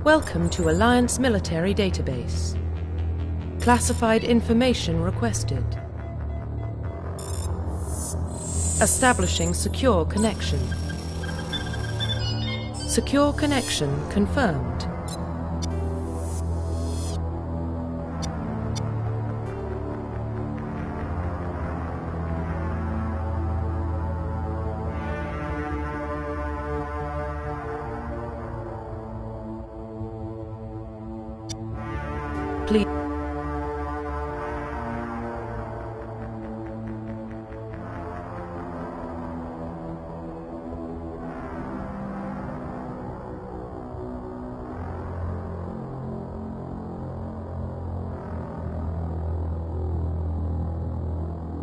Welcome to Alliance Military Database. Classified information requested. Establishing secure connection. Secure connection confirmed. Please.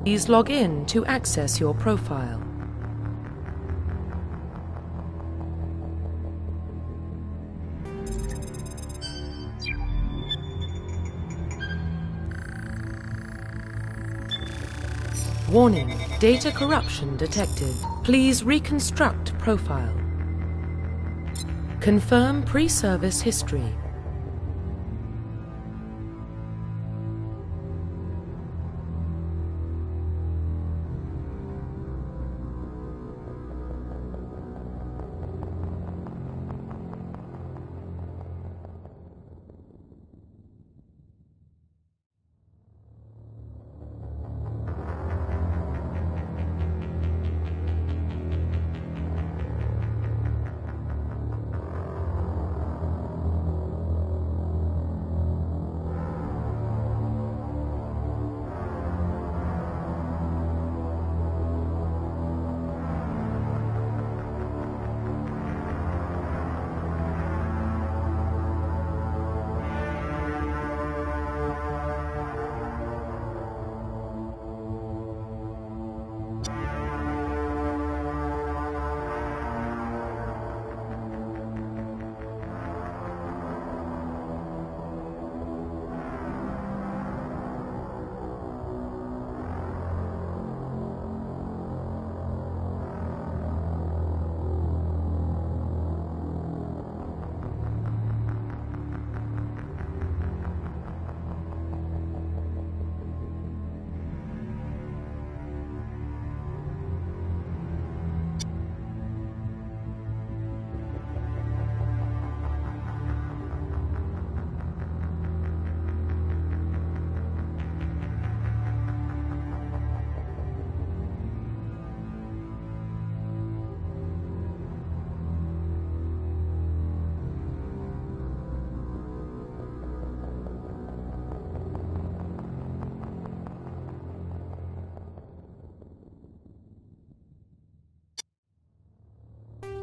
Please log in to access your profile. Warning, data corruption detected. Please reconstruct profile. Confirm pre-service history.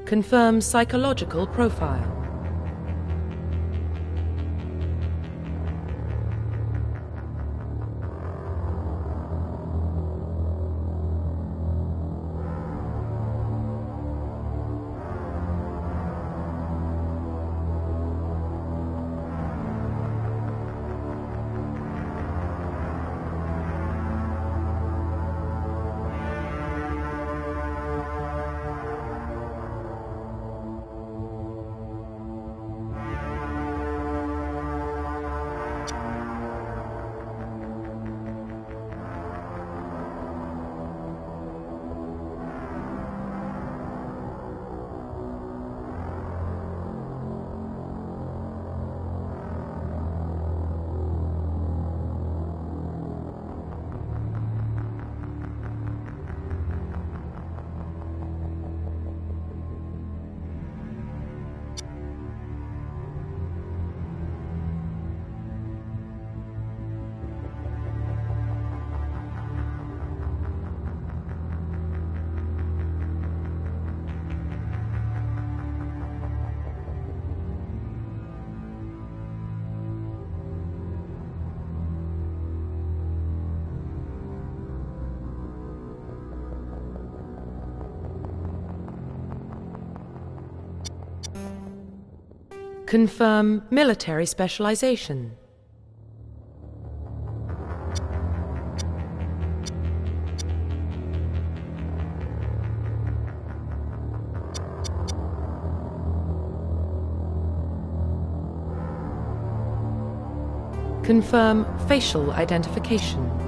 Confirm psychological profile. Confirm military specialization. Confirm facial identification.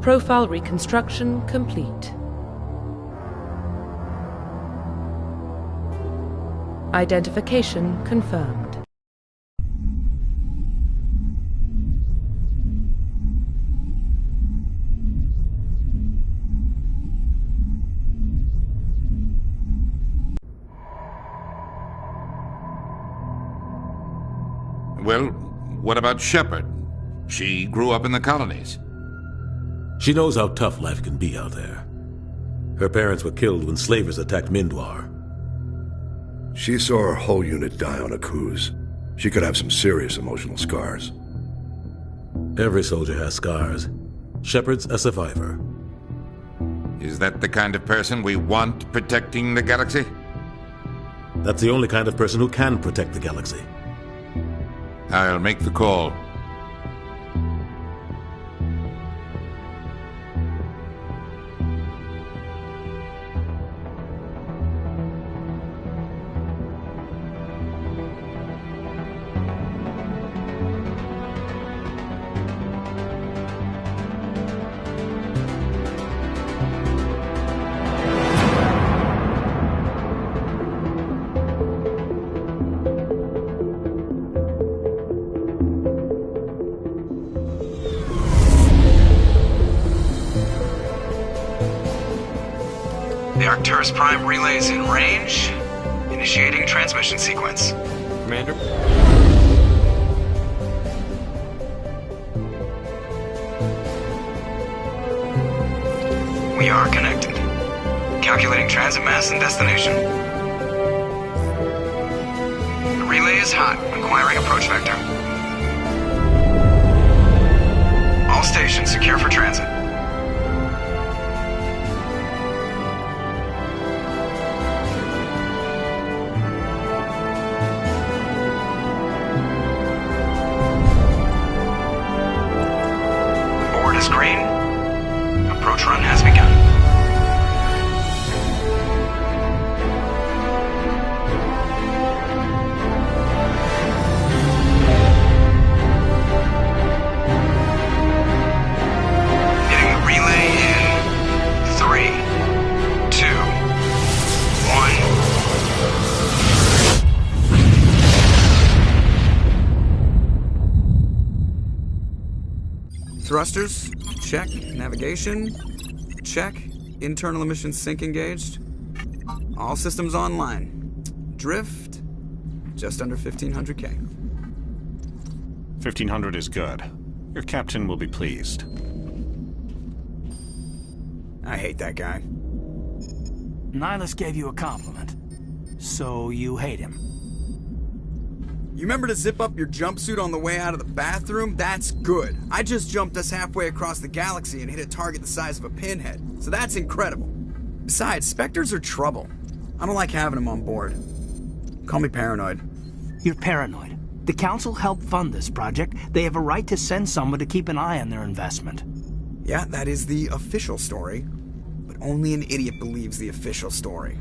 Profile reconstruction complete. Identification confirmed. Well, what about Shepard? She grew up in the colonies. She knows how tough life can be out there. Her parents were killed when slavers attacked Mindwar. She saw her whole unit die on a cruise. She could have some serious emotional scars. Every soldier has scars. Shepard's a survivor. Is that the kind of person we want protecting the galaxy? That's the only kind of person who can protect the galaxy. I'll make the call. The Arcturus Prime relay is in range. Initiating transmission sequence. Commander? We are connected. Calculating transit mass and destination. The relay is hot, acquiring approach vector. All stations secure for transit. Board is green. Approach run has begun. Hitting the relay in 3, 2, 1. Thrusters, check. Navigation, check. Internal emission sync engaged. All systems online. Drift, just under 1500K. 1500 is good. Your captain will be pleased. I hate that guy. Nihilus gave you a compliment. So you hate him. You remember to zip up your jumpsuit on the way out of the bathroom? That's good. I just jumped us halfway across the galaxy and hit a target the size of a pinhead, so that's incredible. Besides, Spectres are trouble. I don't like having them on board. Call me paranoid. You're paranoid. The Council helped fund this project. They have a right to send someone to keep an eye on their investment. Yeah, that is the official story. But only an idiot believes the official story.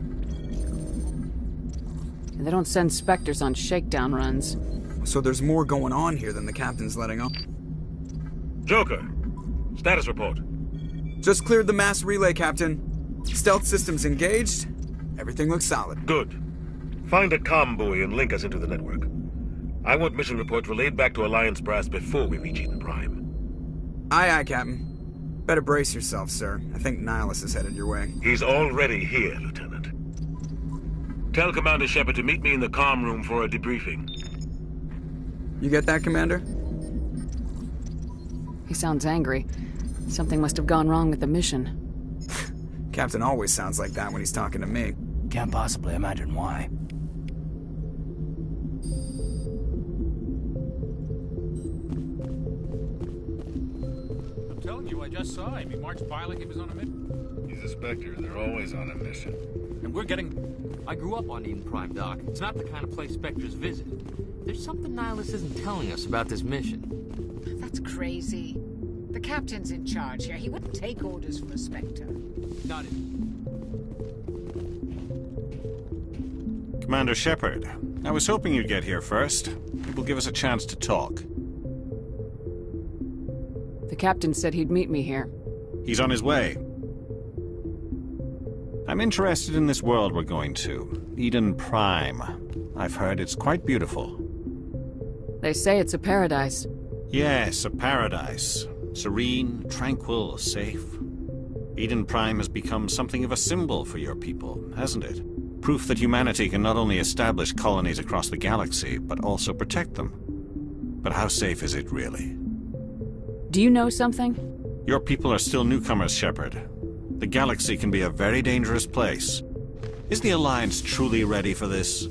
They don't send Spectres on shakedown runs. So there's more going on here than the captain's letting on. Joker, status report. Just cleared the mass relay, Captain. Stealth systems engaged. Everything looks solid. Good. Find a comm buoy and link us into the network. I want mission reports relayed back to Alliance Brass before we reach Eden Prime. Aye, aye, Captain. Better brace yourself, sir. I think Nihilus is headed your way. He's already here, Lieutenant. Tell Commander Shepard to meet me in the comm room for a debriefing. You get that, Commander? He sounds angry. Something must have gone wrong with the mission. Captain always sounds like that when he's talking to me. Can't possibly imagine why. I'm telling you, I just saw him. He marched by like he was on a mission. He's a Spectre. They're always on a mission. And we're getting... I grew up on Eden Prime, Doc. It's not the kind of place Spectres visit. There's something Nihilus isn't telling us about this mission. That's crazy. The captain's in charge here. He wouldn't take orders from a Spectre. Not it. Commander Shepard, I was hoping you'd get here first. It will give us a chance to talk. The captain said he'd meet me here. He's on his way. I'm interested in this world we're going to. Eden Prime. I've heard it's quite beautiful. They say it's a paradise. Yes, a paradise. Serene, tranquil, safe. Eden Prime has become something of a symbol for your people, hasn't it? Proof that humanity can not only establish colonies across the galaxy, but also protect them. But how safe is it really? Do you know something? Your people are still newcomers, Shepard. The galaxy can be a very dangerous place. Is the Alliance truly ready for this?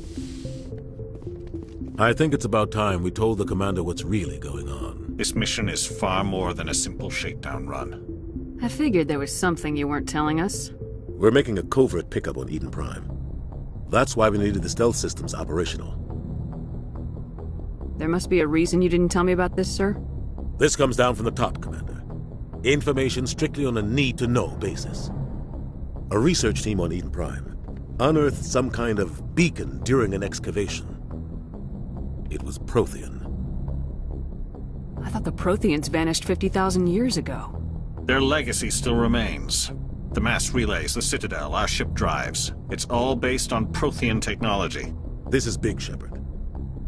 I think it's about time we told the Commander what's really going on. This mission is far more than a simple shakedown run. I figured there was something you weren't telling us. We're making a covert pickup on Eden Prime. That's why we needed the stealth systems operational. There must be a reason you didn't tell me about this, sir? This comes down from the top, Commander. Information strictly on a need-to-know basis. A research team on Eden Prime unearthed some kind of beacon during an excavation. It was Prothean. I thought the Protheans vanished 50,000 years ago. Their legacy still remains. The mass relays, the Citadel, our ship drives. It's all based on Prothean technology. This is big, Shepard.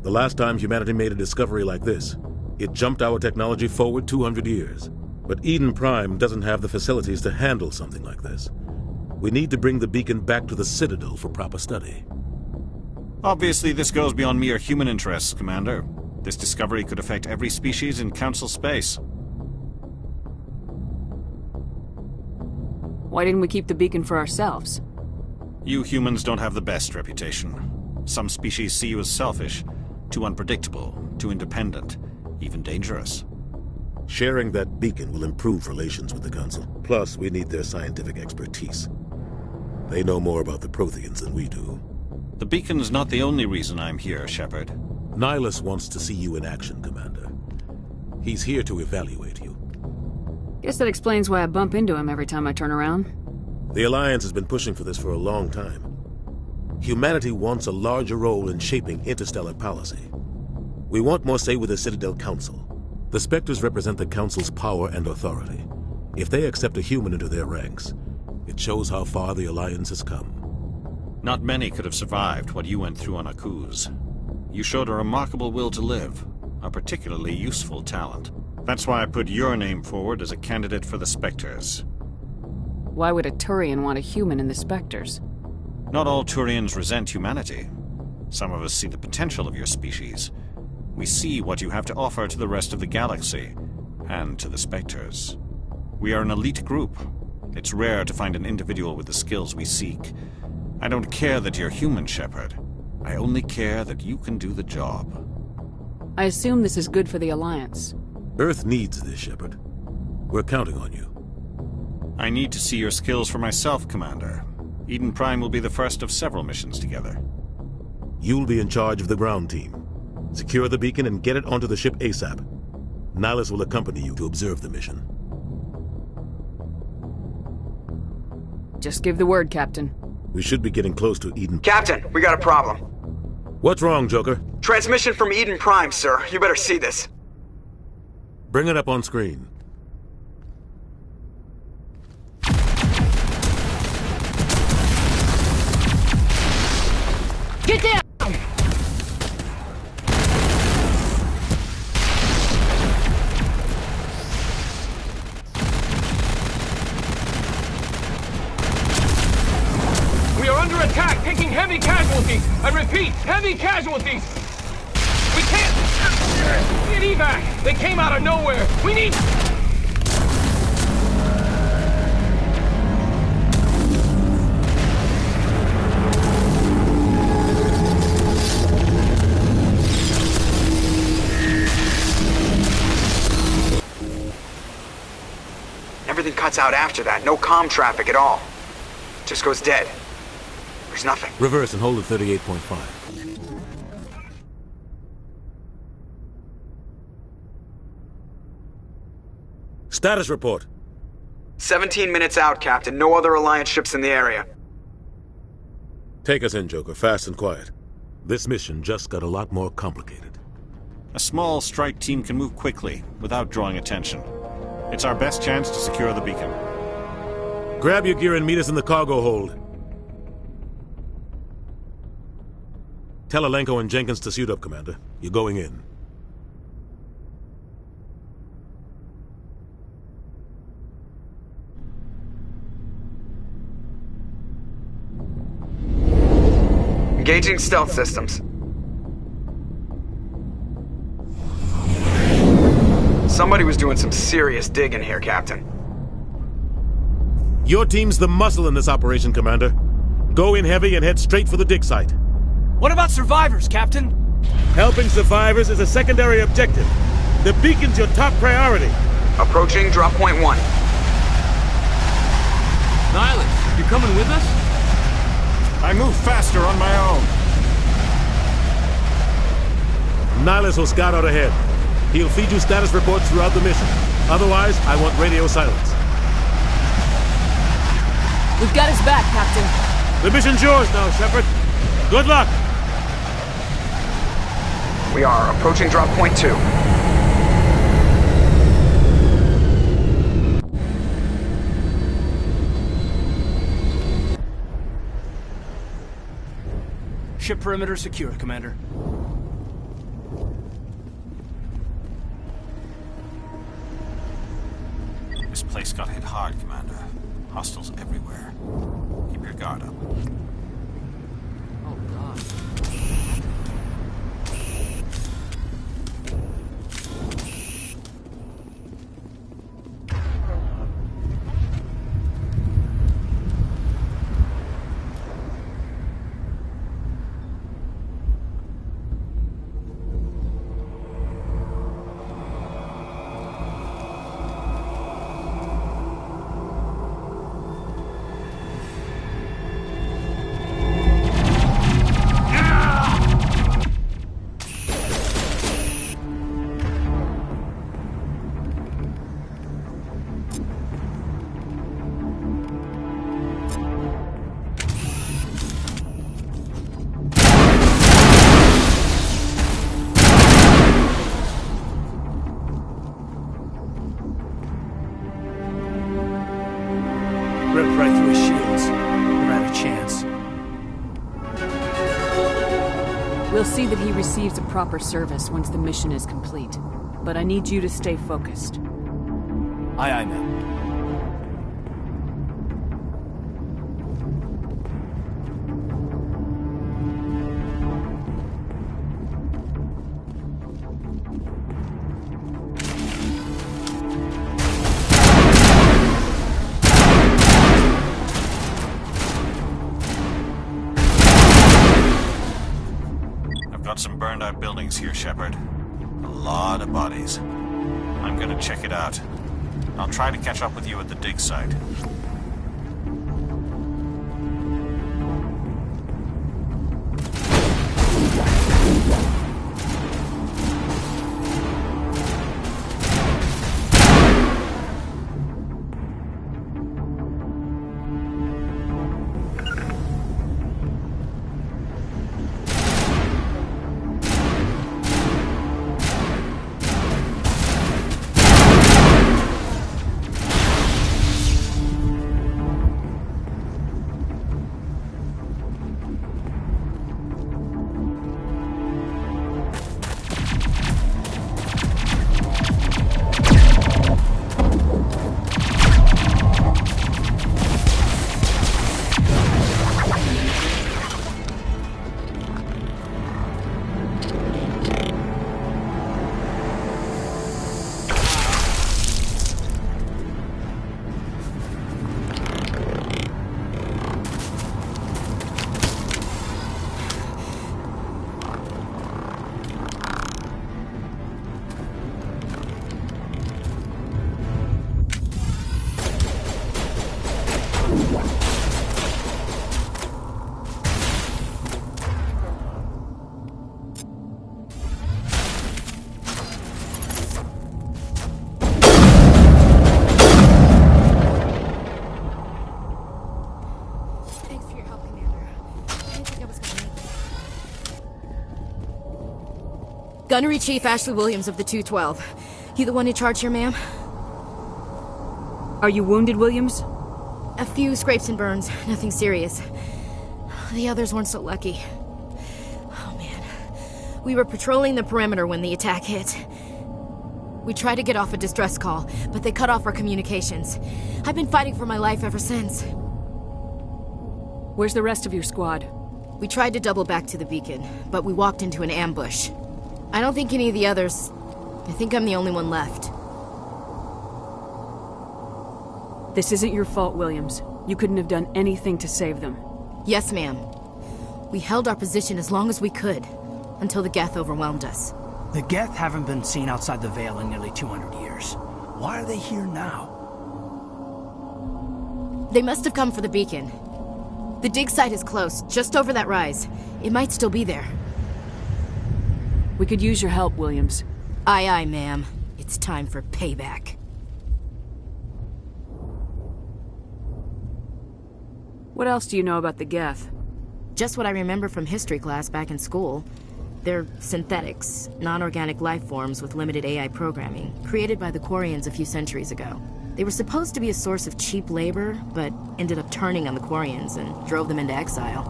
The last time humanity made a discovery like this, it jumped our technology forward 200 years. But Eden Prime doesn't have the facilities to handle something like this. We need to bring the beacon back to the Citadel for proper study. Obviously, this goes beyond mere human interests, Commander. This discovery could affect every species in Council space. Why didn't we keep the beacon for ourselves? You humans don't have the best reputation. Some species see you as selfish, too unpredictable, too independent, even dangerous. Sharing that beacon will improve relations with the Council. Plus, we need their scientific expertise. They know more about the Protheans than we do. The beacon's not the only reason I'm here, Shepard. Nihilus wants to see you in action, Commander. He's here to evaluate you. Guess that explains why I bump into him every time I turn around. The Alliance has been pushing for this for a long time. Humanity wants a larger role in shaping interstellar policy. We want more say with the Citadel Council. The Spectres represent the Council's power and authority. If they accept a human into their ranks, it shows how far the Alliance has come. Not many could have survived what you went through on Akuz. You showed a remarkable will to live, a particularly useful talent. That's why I put your name forward as a candidate for the Spectres. Why would a Turian want a human in the Spectres? Not all Turians resent humanity. Some of us see the potential of your species. We see what you have to offer to the rest of the galaxy, and to the Spectres. We are an elite group. It's rare to find an individual with the skills we seek. I don't care that you're human, Shepard. I only care that you can do the job. I assume this is good for the Alliance. Earth needs this, Shepard. We're counting on you. I need to see your skills for myself, Commander. Eden Prime will be the first of several missions together. You'll be in charge of the ground team. Secure the beacon and get it onto the ship ASAP. Nihilus will accompany you to observe the mission. Just give the word, Captain. We should be getting close to Eden. Captain, we got a problem. What's wrong, Joker? Transmission from Eden Prime, sir. You better see this. Bring it up on screen. Get down! We are under attack, taking heavy casualties. I repeat, heavy casualties. We can't... Get evac! They came out of nowhere. We need... Everything cuts out after that. No comm traffic at all. Just goes dead. There's nothing. Reverse and hold at 38.5. Status report. 17 minutes out, Captain. No other Alliance ships in the area. Take us in, Joker, fast and quiet. This mission just got a lot more complicated. A small strike team can move quickly, without drawing attention. It's our best chance to secure the beacon. Grab your gear and meet us in the cargo hold. Tell Alenko and Jenkins to suit up, Commander. You're going in. Engaging stealth systems. Somebody was doing some serious digging here, Captain. Your team's the muscle in this operation, Commander. Go in heavy and head straight for the dig site. What about survivors, Captain? Helping survivors is a secondary objective. The beacon's your top priority. Approaching drop point 1. Nihilus, you coming with us? I move faster on my own. Nihilus will scout out ahead. He'll feed you status reports throughout the mission. Otherwise, I want radio silence. We've got his back, Captain. The mission's yours now, Shepard. Good luck! We are approaching drop point 2. Ship perimeter secure, Commander. This place got hit hard, Commander. Hostiles everywhere. Keep your guard up. Oh, God. Ripped right through his shields. Never had a chance. We'll see that he receives a proper service once the mission is complete. But I need you to stay focused. Aye, aye, ma'am. Got some burned out buildings here, Shepard. A lot of bodies. I'm gonna check it out. I'll try to catch up with you at the dig site. Gunnery Chief Ashley Williams of the 212. You the one in charge here, ma'am? Are you wounded, Williams? A few scrapes and burns, nothing serious. The others weren't so lucky. Oh man. We were patrolling the perimeter when the attack hit. We tried to get off a distress call, but they cut off our communications. I've been fighting for my life ever since. Where's the rest of your squad? We tried to double back to the beacon, but we walked into an ambush. I don't think any of the others... I think I'm the only one left. This isn't your fault, Williams. You couldn't have done anything to save them. Yes, ma'am. We held our position as long as we could, until the Geth overwhelmed us. The Geth haven't been seen outside the Veil in nearly 200 years. Why are they here now? They must have come for the beacon. The dig site is close, just over that rise. It might still be there. We could use your help, Williams. Aye, aye, ma'am. It's time for payback. What else do you know about the Geth? Just what I remember from history class back in school. They're synthetics, non-organic life forms with limited AI programming, created by the Quarians a few centuries ago. They were supposed to be a source of cheap labor, but ended up turning on the Quarians and drove them into exile.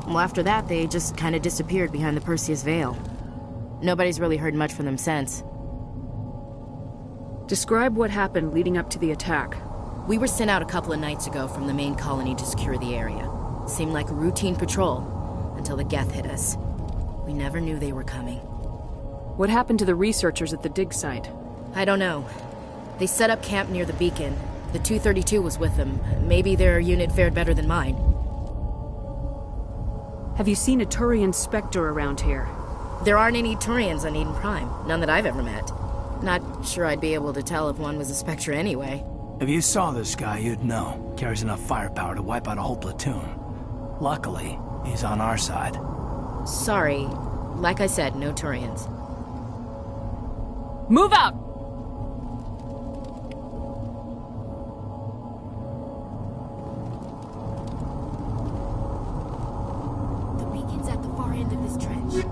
Well, after that, they just kind of disappeared behind the Perseus Veil. Nobody's really heard much from them since. Describe what happened leading up to the attack. We were sent out a couple of nights ago from the main colony to secure the area. Seemed like a routine patrol, until the Geth hit us. We never knew they were coming. What happened to the researchers at the dig site? I don't know. They set up camp near the beacon. The 232 was with them. Maybe their unit fared better than mine. Have you seen a Turian Spectre around here? There aren't any Turians on Eden Prime. None that I've ever met. Not sure I'd be able to tell if one was a Spectre anyway. If you saw this guy, you'd know. Carries enough firepower to wipe out a whole platoon. Luckily, he's on our side. Sorry. Like I said, no Turians. Move out! The beacon's at the far end of this trench.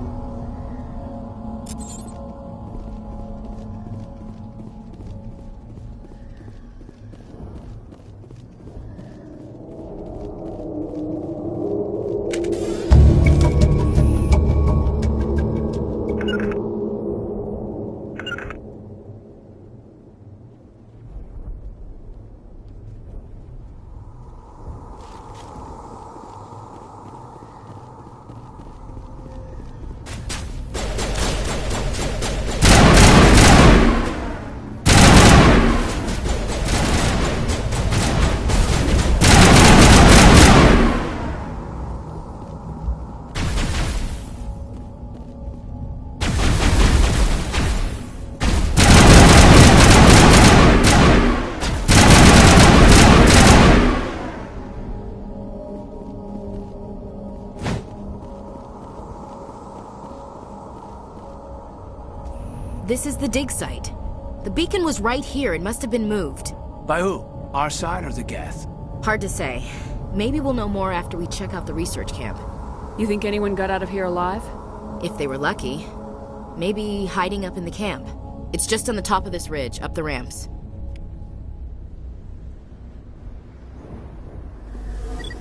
This is the dig site. The beacon was right here. It must have been moved. By who? Our side or the Geth? Hard to say. Maybe we'll know more after we check out the research camp. You think anyone got out of here alive? If they were lucky. Maybe hiding up in the camp. It's just on the top of this ridge, up the ramps.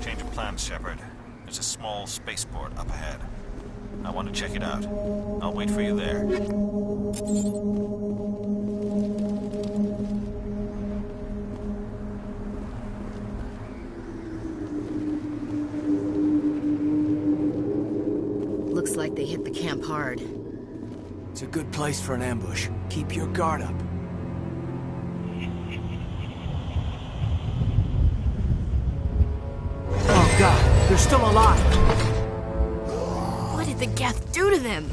Change of plans, Shepard. There's a small spaceport up ahead. I want to check it out. I'll wait for you there. Looks like they hit the camp hard. It's a good place for an ambush. Keep your guard up. Oh God, they're still alive! What did the Geth do to them?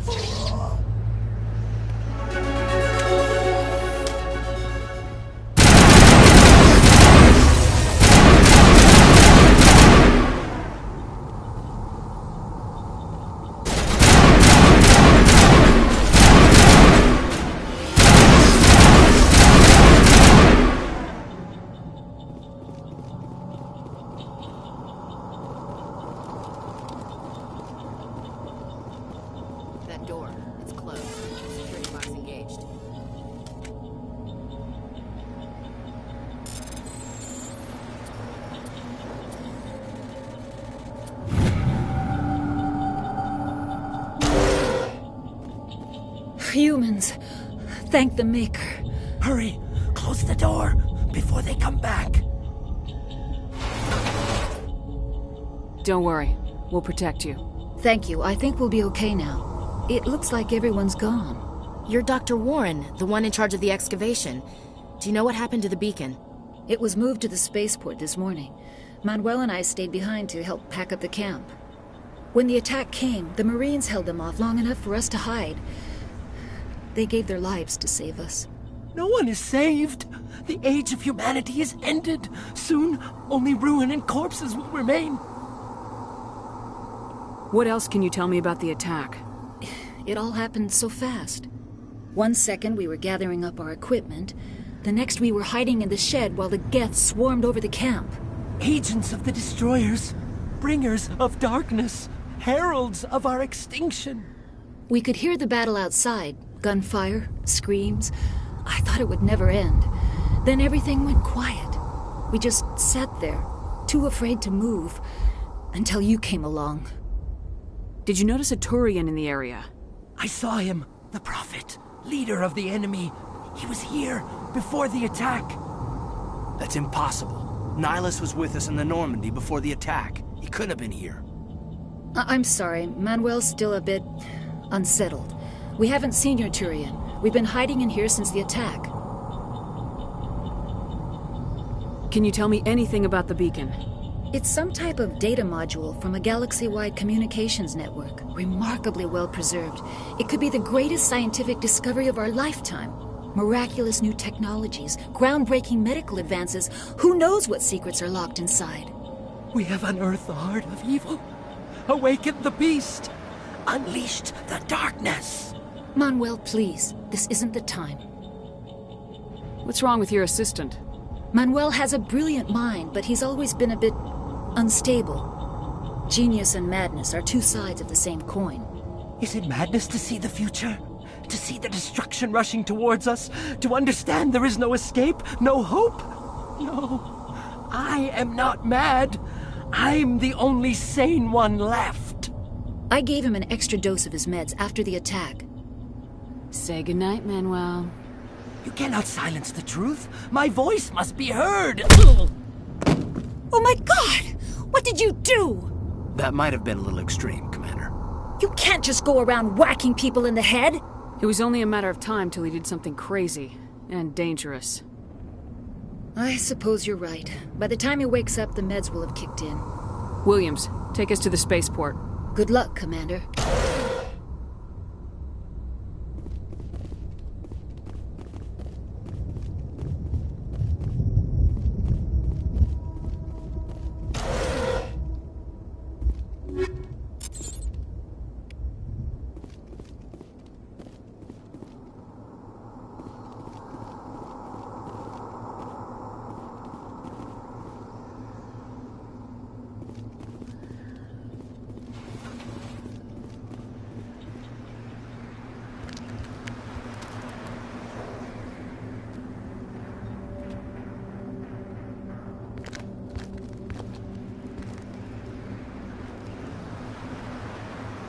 That door, it's closed. Security box engaged. Hold Humans. Thank the Maker. Hurry! Close the door before they come back. Don't worry. We'll protect you. Thank you. I think we'll be okay now. It looks like everyone's gone. You're Dr. Warren, the one in charge of the excavation. Do you know what happened to the beacon? It was moved to the spaceport this morning. Manuel and I stayed behind to help pack up the camp. When the attack came, the Marines held them off long enough for us to hide. They gave their lives to save us. No one is saved. The age of humanity is ended. Soon, only ruin and corpses will remain. What else can you tell me about the attack? It all happened so fast. 1 second we were gathering up our equipment. The next we were hiding in the shed while the Geth swarmed over the camp. Agents of the Destroyers. Bringers of darkness. Heralds of our extinction. We could hear the battle outside. Gunfire, screams. I thought it would never end. Then everything went quiet. We just sat there, too afraid to move, until you came along. Did you notice a Turian in the area? I saw him, the Prophet, leader of the enemy. He was here before the attack. That's impossible. Nihilus was with us in the Normandy before the attack. He couldn't have been here. I'm sorry. Manuel's still a bit unsettled. We haven't seen your Turian. We've been hiding in here since the attack. Can you tell me anything about the beacon? It's some type of data module from a galaxy-wide communications network, remarkably well preserved. It could be the greatest scientific discovery of our lifetime. Miraculous new technologies, groundbreaking medical advances. Who knows what secrets are locked inside? We have unearthed the heart of evil, awakened the beast, unleashed the darkness. Manuel, please. This isn't the time. What's wrong with your assistant? Manuel has a brilliant mind, but he's always been a bit unstable. Genius and madness are two sides of the same coin. Is it madness to see the future? To see the destruction rushing towards us? To understand there is no escape? No hope? No. I am not mad. I'm the only sane one left. I gave him an extra dose of his meds after the attack. Say goodnight, Manuel. You cannot silence the truth. My voice must be heard. Oh my God! What did you do? That might have been a little extreme, Commander. You can't just go around whacking people in the head. It was only a matter of time till he did something crazy and dangerous. I suppose you're right. By the time he wakes up, the meds will have kicked in. Williams, take us to the spaceport. Good luck, Commander.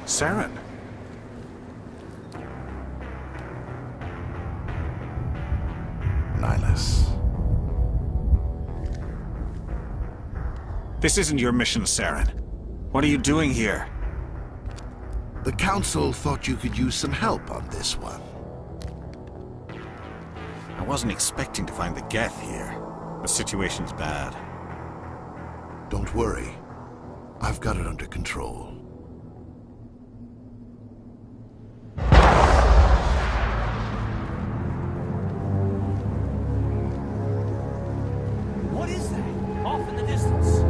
Saren. Nihilus. This isn't your mission, Saren. What are you doing here? The Council thought you could use some help on this one. I wasn't expecting to find the Geth here. The situation's bad. Don't worry. I've got it under control. What is that? Off in the distance.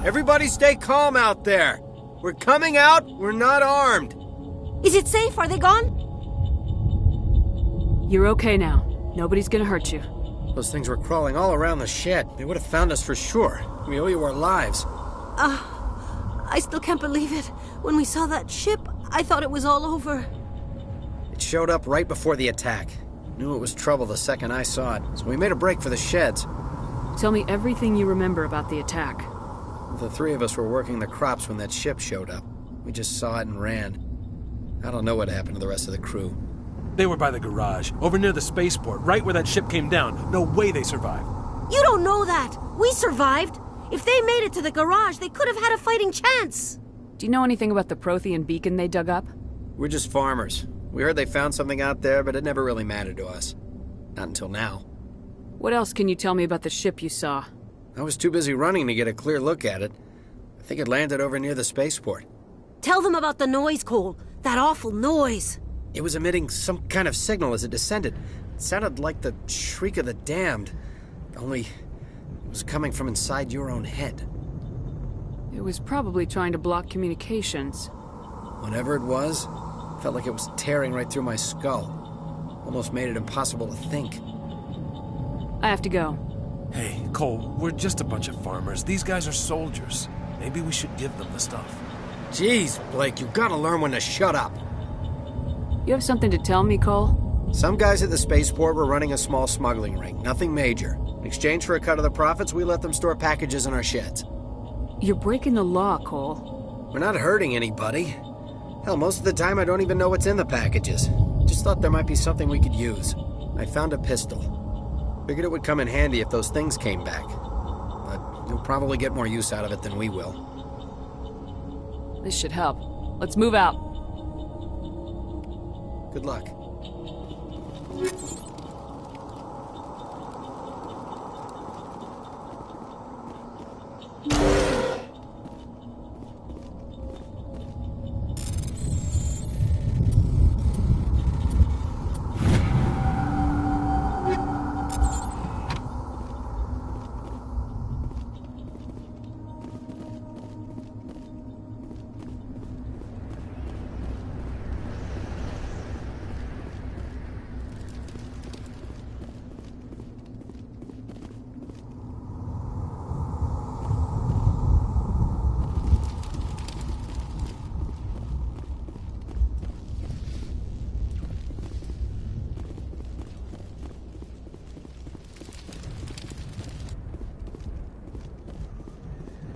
Everybody stay calm out there. We're coming out, we're not armed. Is it safe? Are they gone? You're okay now. Nobody's gonna hurt you. Those things were crawling all around the shed. They would have found us for sure. We owe you our lives. I still can't believe it. When we saw that ship, I thought it was all over. It showed up right before the attack. Knew it was trouble the second I saw it, so we made a break for the sheds. Tell me everything you remember about the attack. The three of us were working the crops when that ship showed up. We just saw it and ran. I don't know what happened to the rest of the crew. They were by the garage, over near the spaceport, right where that ship came down. No way they survived. You don't know that. We survived. If they made it to the garage, they could have had a fighting chance. Do you know anything about the Prothean beacon they dug up? We're just farmers. We heard they found something out there, but it never really mattered to us. Not until now. What else can you tell me about the ship you saw? I was too busy running to get a clear look at it. I think it landed over near the spaceport. Tell them about the noise, Cole. That awful noise. It was emitting some kind of signal as it descended. It sounded like the shriek of the damned. Only it was coming from inside your own head. It was probably trying to block communications. Whatever it was, felt like it was tearing right through my skull. Almost made it impossible to think. I have to go. Hey, Cole, we're just a bunch of farmers. These guys are soldiers. Maybe we should give them the stuff. Jeez, Blake, you gotta learn when to shut up. You have something to tell me, Cole? Some guys at the spaceport were running a small smuggling ring. Nothing major. In exchange for a cut of the profits, we let them store packages in our sheds. You're breaking the law, Cole. We're not hurting anybody. Hell, most of the time I don't even know what's in the packages. Just thought there might be something we could use. I found a pistol. Figured it would come in handy if those things came back. But you'll probably get more use out of it than we will. This should help. Let's move out. Good luck.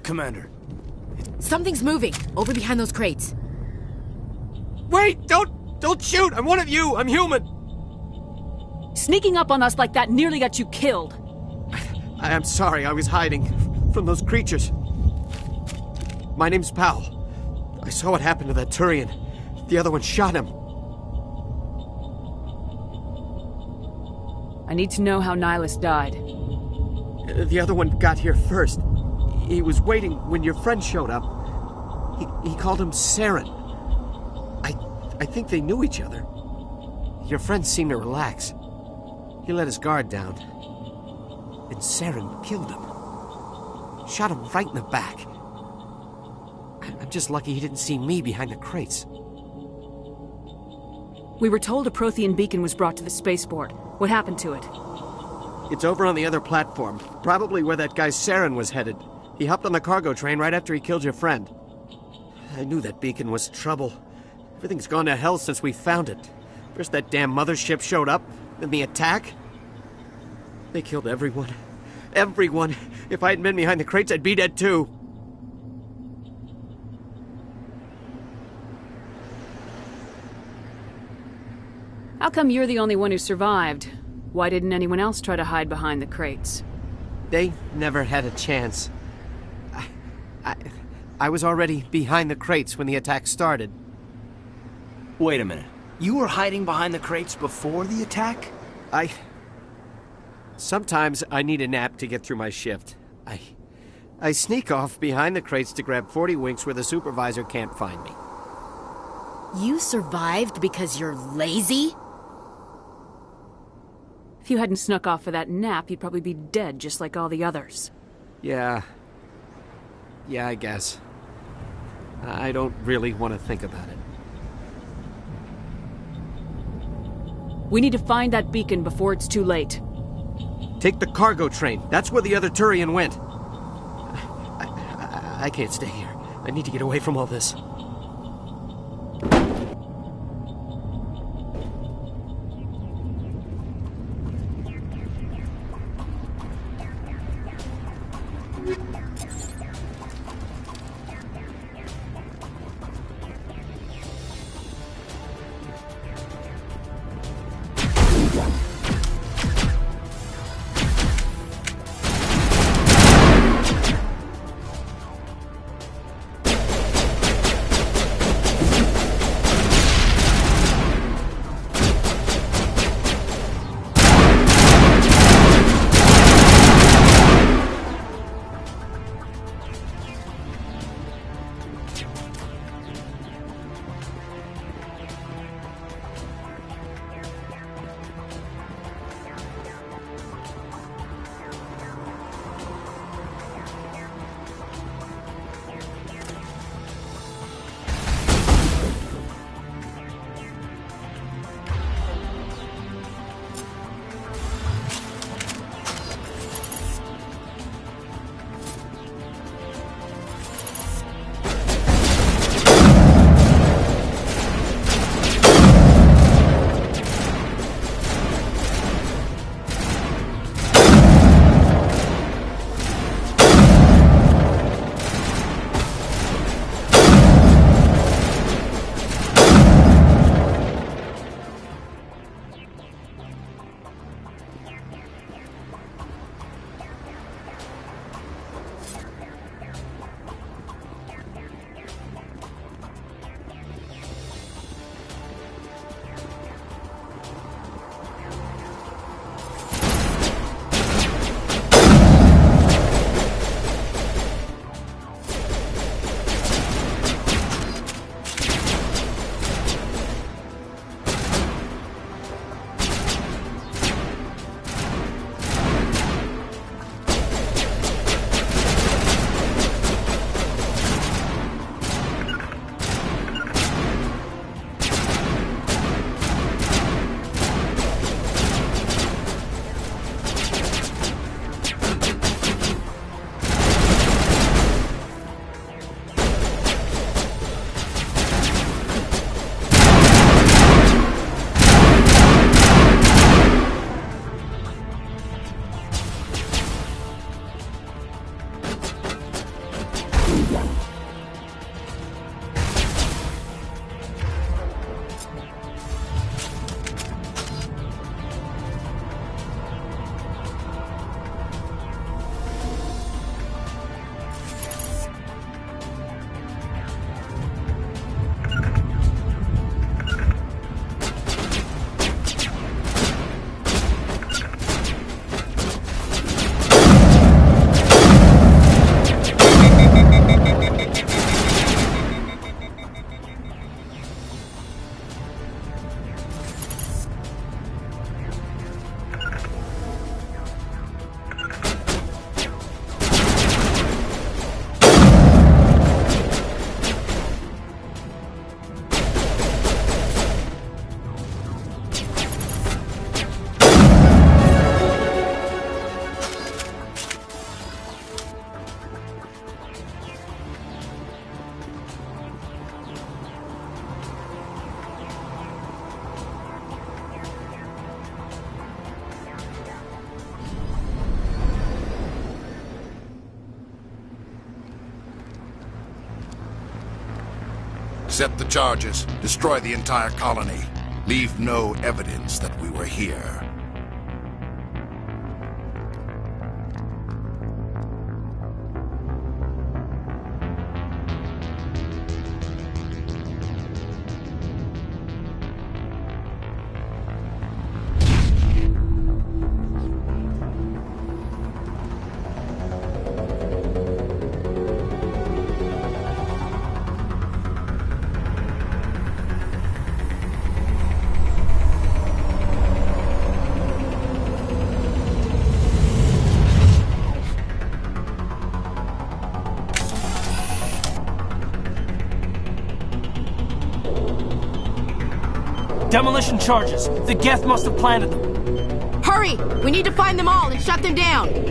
Commander. Something's moving, over behind those crates. Wait! Don't shoot! I'm one of you! I'm human! Sneaking up on us like that nearly got you killed. I'm sorry, I was hiding from those creatures. My name's Powell. I saw what happened to that Turian. The other one shot him. I need to know how Nihilus died. The other one got here first. He was waiting when your friend showed up. He called him Saren. I think they knew each other. Your friend seemed to relax. He let his guard down. And Saren killed him. Shot him right in the back. I'm just lucky he didn't see me behind the crates. We were told a Prothean beacon was brought to the spaceport. What happened to it? It's over on the other platform. Probably where that guy Saren was headed. He hopped on the cargo train right after he killed your friend. I knew that beacon was trouble. Everything's gone to hell since we found it. First that damn mothership showed up, then the attack. They killed everyone. Everyone. If I hadn't been behind the crates, I'd be dead too. How come you're the only one who survived? Why didn't anyone else try to hide behind the crates? They never had a chance. I was already behind the crates when the attack started. Wait a minute. You were hiding behind the crates before the attack? Sometimes I need a nap to get through my shift. I sneak off behind the crates to grab 40 winks where the supervisor can't find me. You survived because you're lazy? If you hadn't snuck off for that nap, you'd probably be dead just like all the others. Yeah. Yeah, I guess. I don't really want to think about it. We need to find that beacon before it's too late. Take the cargo train. That's where the other Turian went. I can't stay here. I need to get away from all this. Set the charges. Destroy the entire colony. Leave no evidence that we were here. Demolition charges. The Geth must have planted them. Hurry! We need to find them all and shut them down!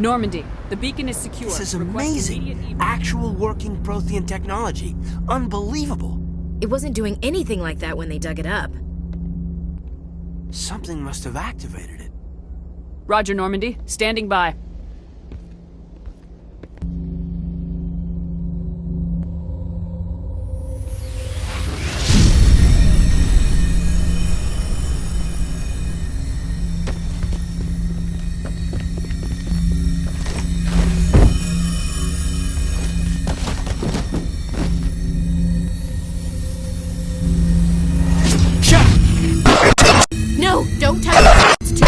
Normandy, the beacon is secure. This is Request immediate amazing. Actual working Prothean technology. Unbelievable. It wasn't doing anything like that when they dug it up. Something must have activated it. Roger, Normandy. Standing by. No, don't touch it. It's too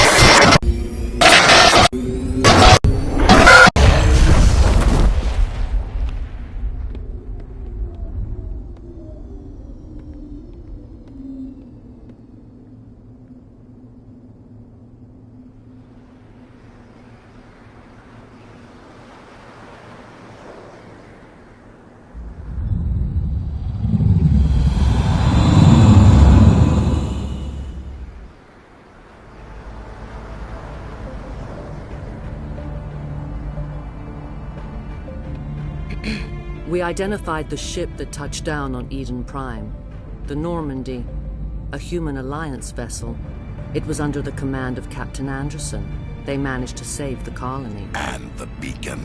We identified the ship that touched down on Eden Prime. The Normandy, a human alliance vessel. It was under the command of Captain Anderson. They managed to save the colony. And the beacon.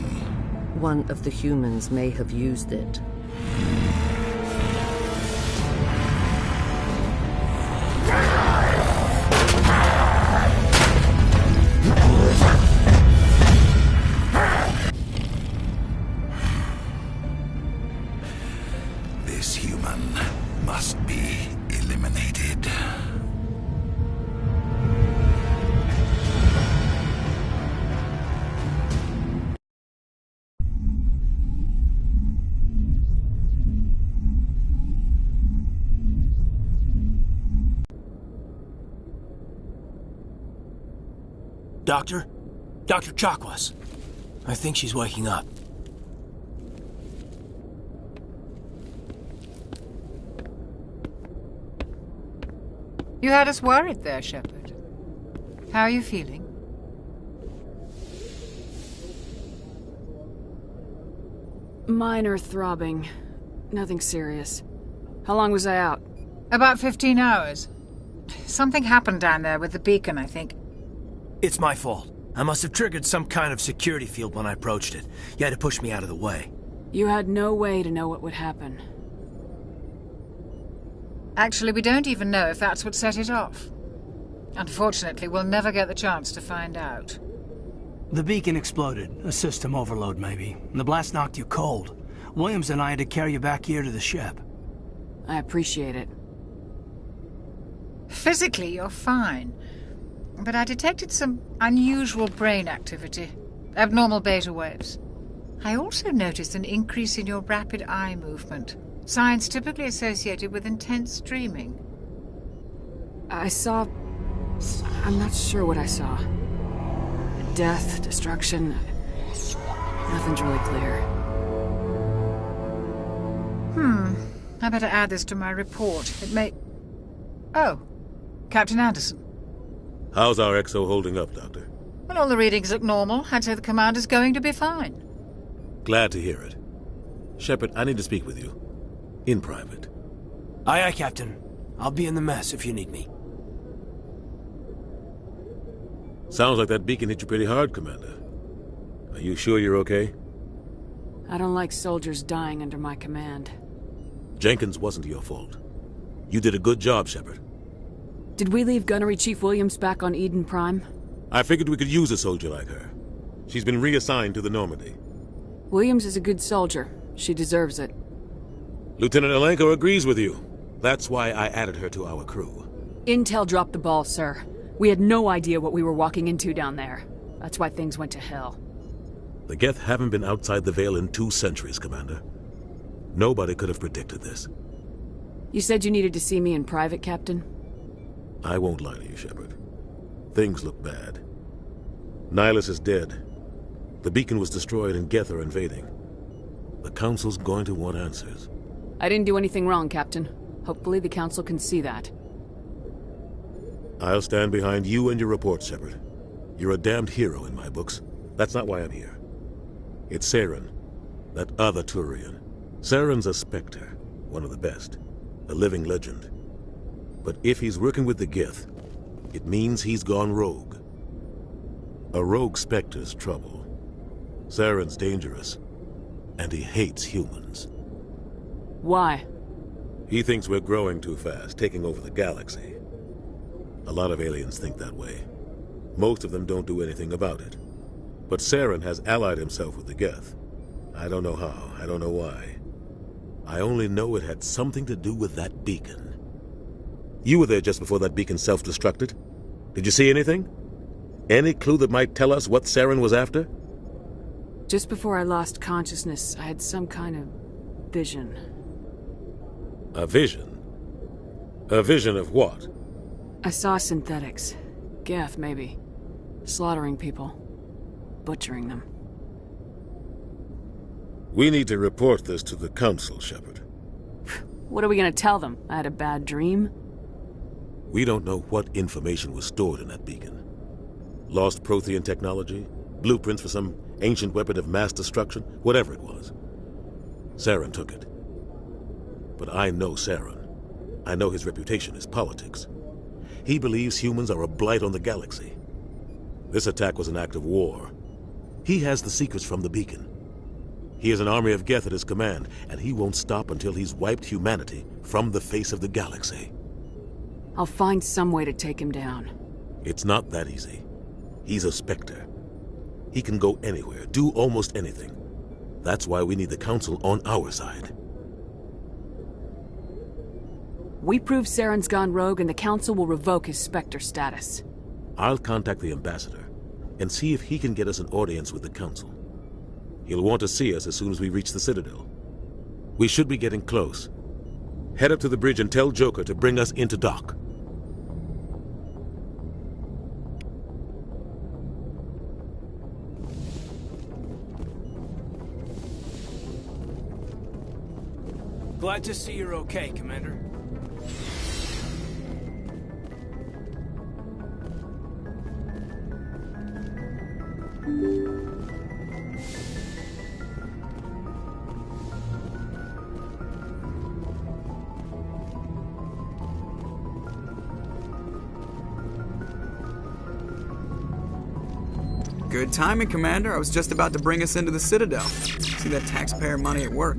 One of the humans may have used it. This human must be eliminated. Doctor? Dr. Chakwas. I think she's waking up. You had us worried there, Shepard. How are you feeling? Minor throbbing. Nothing serious. How long was I out? About 15 hours. Something happened down there with the beacon, I think. It's my fault. I must have triggered some kind of security field when I approached it. You had to push me out of the way. You had no way to know what would happen. Actually, we don't even know if that's what set it off. Unfortunately, we'll never get the chance to find out. The beacon exploded. A system overload, maybe. The blast knocked you cold. Williams and I had to carry you back here to the ship. I appreciate it. Physically, you're fine. But I detected some unusual brain activity. Abnormal beta waves. I also noticed an increase in your rapid eye movement. Signs typically associated with intense dreaming. I saw... I'm not sure what I saw. Death, destruction... Nothing's really clear. I better add this to my report. It may... Oh, Captain Anderson. How's our XO holding up, Doctor? Well, all the readings look normal. I'd say the commander's going to be fine. Glad to hear it. Shepard, I need to speak with you. In private. Aye, aye, Captain. I'll be in the mess if you need me. Sounds like that beacon hit you pretty hard, Commander. Are you sure you're okay? I don't like soldiers dying under my command. Jenkins wasn't your fault. You did a good job, Shepard. Did we leave Gunnery Chief Williams back on Eden Prime? I figured we could use a soldier like her. She's been reassigned to the Normandy. Williams is a good soldier. She deserves it. Lieutenant Alenko agrees with you. That's why I added her to our crew. Intel dropped the ball, sir. We had no idea what we were walking into down there. That's why things went to hell. The Geth haven't been outside the Veil in 2 centuries, Commander. Nobody could have predicted this. You said you needed to see me in private, Captain? I won't lie to you, Shepard. Things look bad. Nihilus is dead. The beacon was destroyed and Geth are invading. The Council's going to want answers. I didn't do anything wrong, Captain. Hopefully the Council can see that. I'll stand behind you and your report, Shepard. You're a damned hero in my books. That's not why I'm here. It's Saren, that other Turian. Saren's a Spectre, one of the best, a living legend. But if he's working with the Gith, it means he's gone rogue. A rogue Spectre's trouble. Saren's dangerous, and he hates humans. Why? He thinks we're growing too fast, taking over the galaxy. A lot of aliens think that way. Most of them don't do anything about it. But Saren has allied himself with the Geth. I don't know how, I don't know why. I only know it had something to do with that beacon. You were there just before that beacon self-destructed. Did you see anything? Any clue that might tell us what Saren was after? Just before I lost consciousness, I had some kind of vision. A vision? A vision of what? I saw synthetics. Geth, maybe. Slaughtering people. Butchering them. We need to report this to the Council, Shepard. What are we gonna tell them? I had a bad dream? We don't know what information was stored in that beacon. Lost Prothean technology? Blueprints for some ancient weapon of mass destruction? Whatever it was. Saren took it. But I know Saren. I know his reputation is politics. He believes humans are a blight on the galaxy. This attack was an act of war. He has the secrets from the beacon. He has an army of Geth at his command, and he won't stop until he's wiped humanity from the face of the galaxy. I'll find some way to take him down. It's not that easy. He's a Spectre. He can go anywhere, do almost anything. That's why we need the Council on our side. We prove Saren's gone rogue and the Council will revoke his Spectre status. I'll contact the Ambassador and see if he can get us an audience with the Council. He'll want to see us as soon as we reach the Citadel. We should be getting close. Head up to the bridge and tell Joker to bring us into dock. Glad to see you're okay, Commander. Good timing, Commander. I was just about to bring us into the Citadel. See that taxpayer money at work.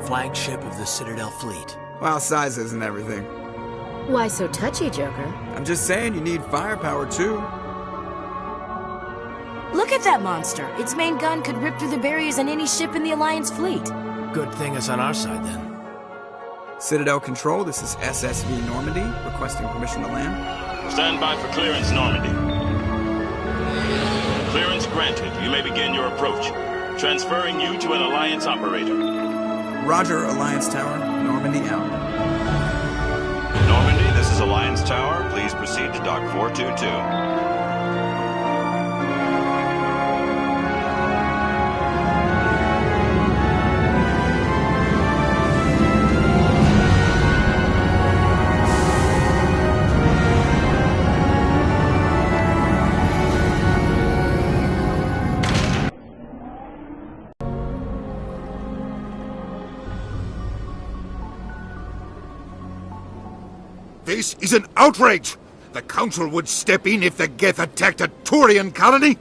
Flagship of the Citadel fleet. Well, size isn't everything. Why so touchy, Joker? I'm just saying you need firepower, too. Look at that monster. Its main gun could rip through the barriers in any ship in the Alliance fleet. Good thing it's on our side, then. Citadel Control, this is SSV Normandy, requesting permission to land. Stand by for clearance, Normandy. Clearance granted. You may begin your approach. Transferring you to an Alliance operator. Roger, Alliance Tower. Normandy out. Normandy, this is Alliance Tower. Please proceed to Dock 422. This is an outrage! The Council would step in if the Geth attacked a Turian colony?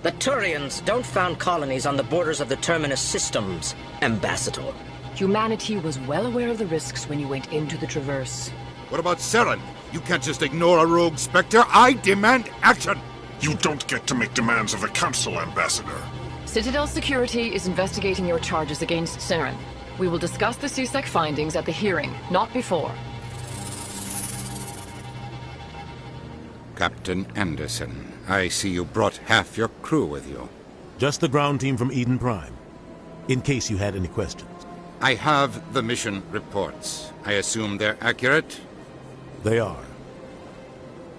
The Turians don't found colonies on the borders of the Terminus systems, Ambassador. Humanity was well aware of the risks when you went into the Traverse. What about Saren? You can't just ignore a rogue Spectre. I demand action! You don't get to make demands of the Council, Ambassador. Citadel Security is investigating your charges against Saren. We will discuss the CSEC findings at the hearing, not before. Captain Anderson, I see you brought half your crew with you. Just the ground team from Eden Prime, in case you had any questions. I have the mission reports. I assume they're accurate? They are.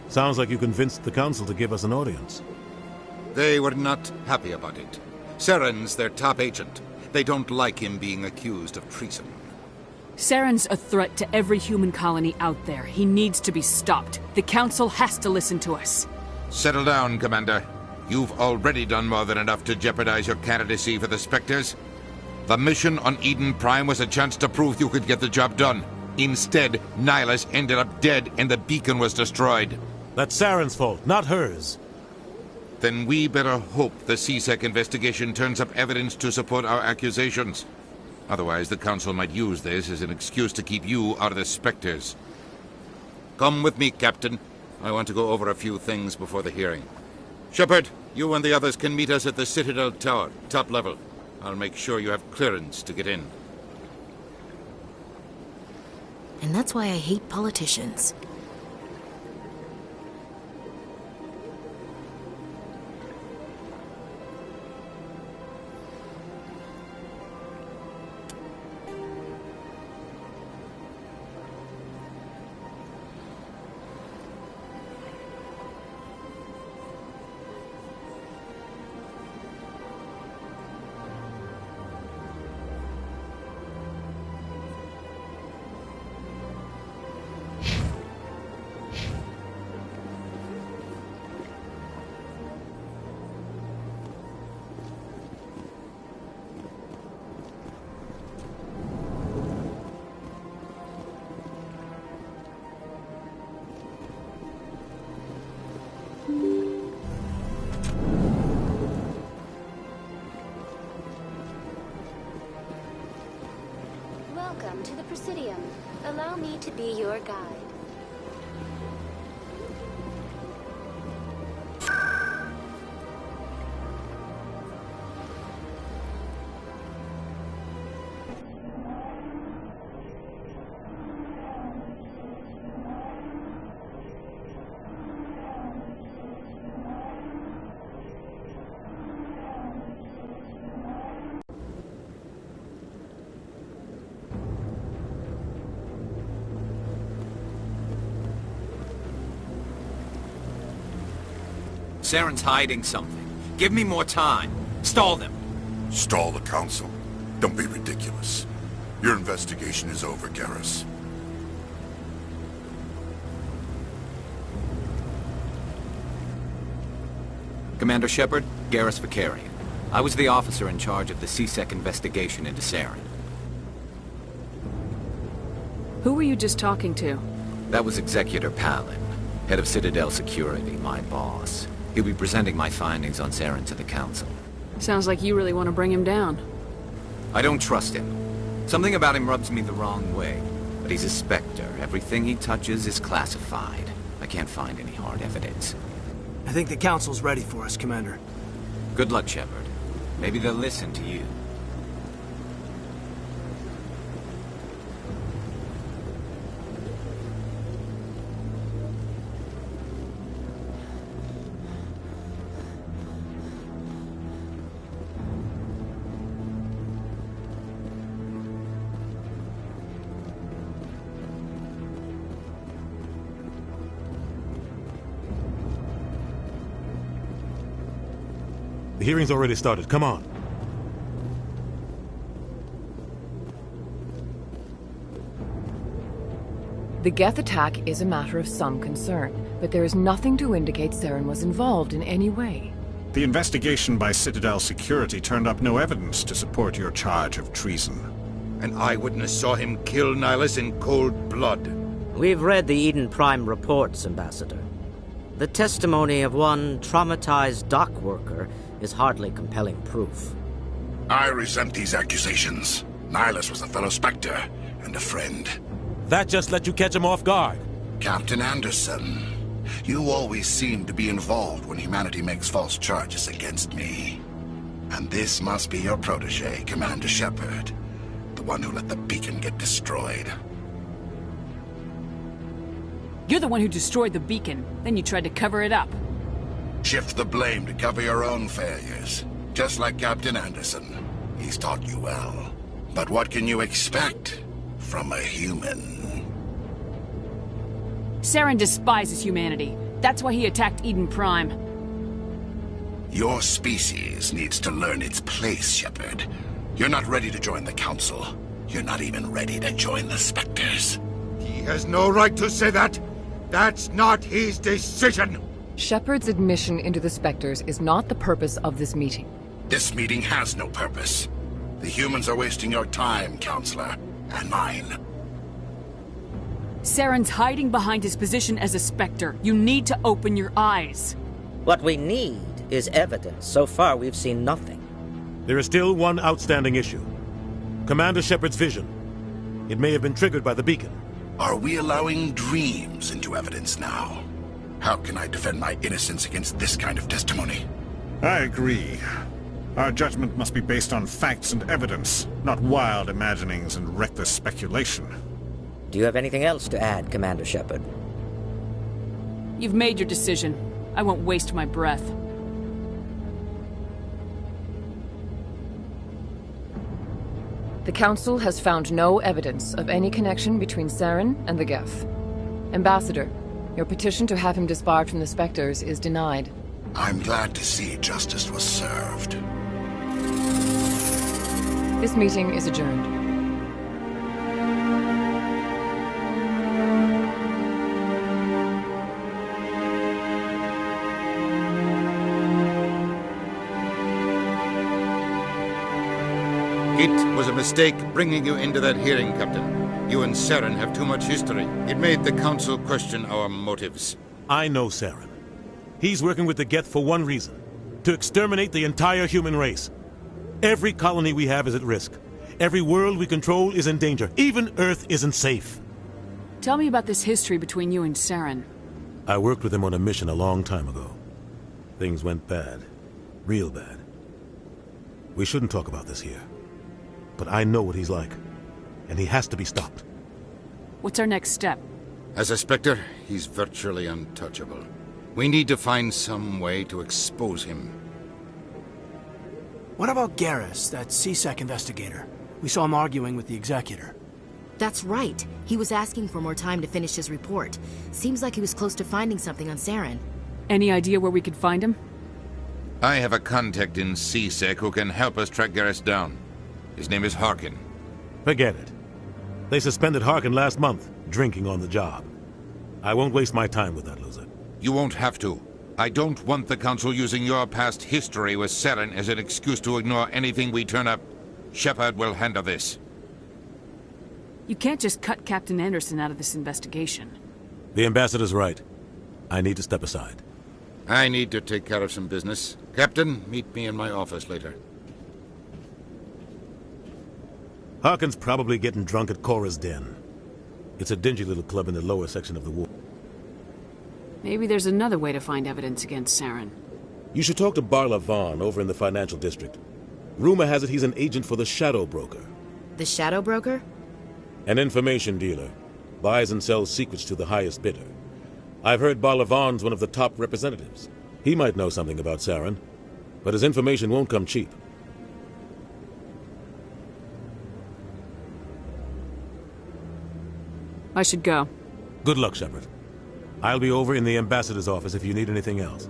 Sounds like you convinced the Council to give us an audience. They were not happy about it. Saren's their top agent. They don't like him being accused of treason. Saren's a threat to every human colony out there. He needs to be stopped. The Council has to listen to us. Settle down, Commander. You've already done more than enough to jeopardize your candidacy for the Spectres. The mission on Eden Prime was a chance to prove you could get the job done. Instead, Nihilus ended up dead and the beacon was destroyed. That's Saren's fault, not hers. Then we better hope the CSEC investigation turns up evidence to support our accusations. Otherwise, the Council might use this as an excuse to keep you out of the Spectres. Come with me, Captain. I want to go over a few things before the hearing. Shepard, you and the others can meet us at the Citadel Tower, top level. I'll make sure you have clearance to get in. And that's why I hate politicians. Welcome to the Presidium. Allow me to be your guide. Saren's hiding something. Give me more time. Stall them. Stall the Council? Don't be ridiculous. Your investigation is over, Garrus. Commander Shepard, Garrus Vicarian. I was the officer in charge of the CSEC investigation into Saren. Who were you just talking to? That was Executor Palin, head of Citadel Security, my boss. He'll be presenting my findings on Saren to the Council. Sounds like you really want to bring him down. I don't trust him. Something about him rubs me the wrong way. But he's a Spectre. Everything he touches is classified. I can't find any hard evidence. I think the Council's ready for us, Commander. Good luck, Shepard. Maybe they'll listen to you. The hearing's already started. Come on. The Geth attack is a matter of some concern, but there is nothing to indicate Saren was involved in any way. The investigation by Citadel Security turned up no evidence to support your charge of treason. An eyewitness saw him kill Nihilus in cold blood. We've read the Eden Prime reports, Ambassador. The testimony of one traumatized dock worker is hardly compelling proof. I resent these accusations. Nihilus was a fellow Spectre and a friend. That just let you catch him off guard. Captain Anderson, you always seem to be involved when humanity makes false charges against me. And this must be your protege, Commander Shepard. The one who let the beacon get destroyed. You're the one who destroyed the beacon. Then you tried to cover it up. Shift the blame to cover your own failures. Just like Captain Anderson. He's taught you well. But what can you expect from a human? Saren despises humanity. That's why he attacked Eden Prime. Your species needs to learn its place, Shepard. You're not ready to join the Council. You're not even ready to join the Spectres. He has no right to say that. That's not his decision. Shepard's admission into the Spectres is not the purpose of this meeting. This meeting has no purpose. The humans are wasting your time, Counselor, and mine. Saren's hiding behind his position as a Spectre. You need to open your eyes. What we need is evidence. So far, we've seen nothing. There is still one outstanding issue. Commander Shepard's vision. It may have been triggered by the beacon. Are we allowing dreams into evidence now? How can I defend my innocence against this kind of testimony? I agree. Our judgment must be based on facts and evidence, not wild imaginings and reckless speculation. Do you have anything else to add, Commander Shepard? You've made your decision. I won't waste my breath. The Council has found no evidence of any connection between Saren and the Geth. Ambassador, your petition to have him disbarred from the Spectres is denied. I'm glad to see justice was served. This meeting is adjourned. It was a mistake bringing you into that hearing, Captain. You and Saren have too much history. It made the Council question our motives. I know Saren. He's working with the Geth for one reason. To exterminate the entire human race. Every colony we have is at risk. Every world we control is in danger. Even Earth isn't safe. Tell me about this history between you and Saren. I worked with him on a mission a long time ago. Things went bad. Real bad. We shouldn't talk about this here. But I know what he's like. And he has to be stopped. What's our next step? As a Spectre, he's virtually untouchable. We need to find some way to expose him. What about Garrus, that CSEC investigator? We saw him arguing with the Executor. That's right. He was asking for more time to finish his report. Seems like he was close to finding something on Saren. Any idea where we could find him? I have a contact in CSEC who can help us track Garrus down. His name is Harkin. Forget it. They suspended Harkin last month, drinking on the job. I won't waste my time with that loser. You won't have to. I don't want the Council using your past history with Saren as an excuse to ignore anything we turn up. Shepard will handle this. You can't just cut Captain Anderson out of this investigation. The Ambassador's right. I need to step aside. I need to take care of some business. Captain, meet me in my office later. Harkin's probably getting drunk at Cora's Den. It's a dingy little club in the lower section of the wall. Maybe there's another way to find evidence against Saren. You should talk to Barla Vaughn over in the financial district. Rumor has it he's an agent for the Shadow Broker. The Shadow Broker? An information dealer. Buys and sells secrets to the highest bidder. I've heard Barla Vaughn's one of the top representatives. He might know something about Saren, but his information won't come cheap. I should go. Good luck, Shepard. I'll be over in the Ambassador's office if you need anything else.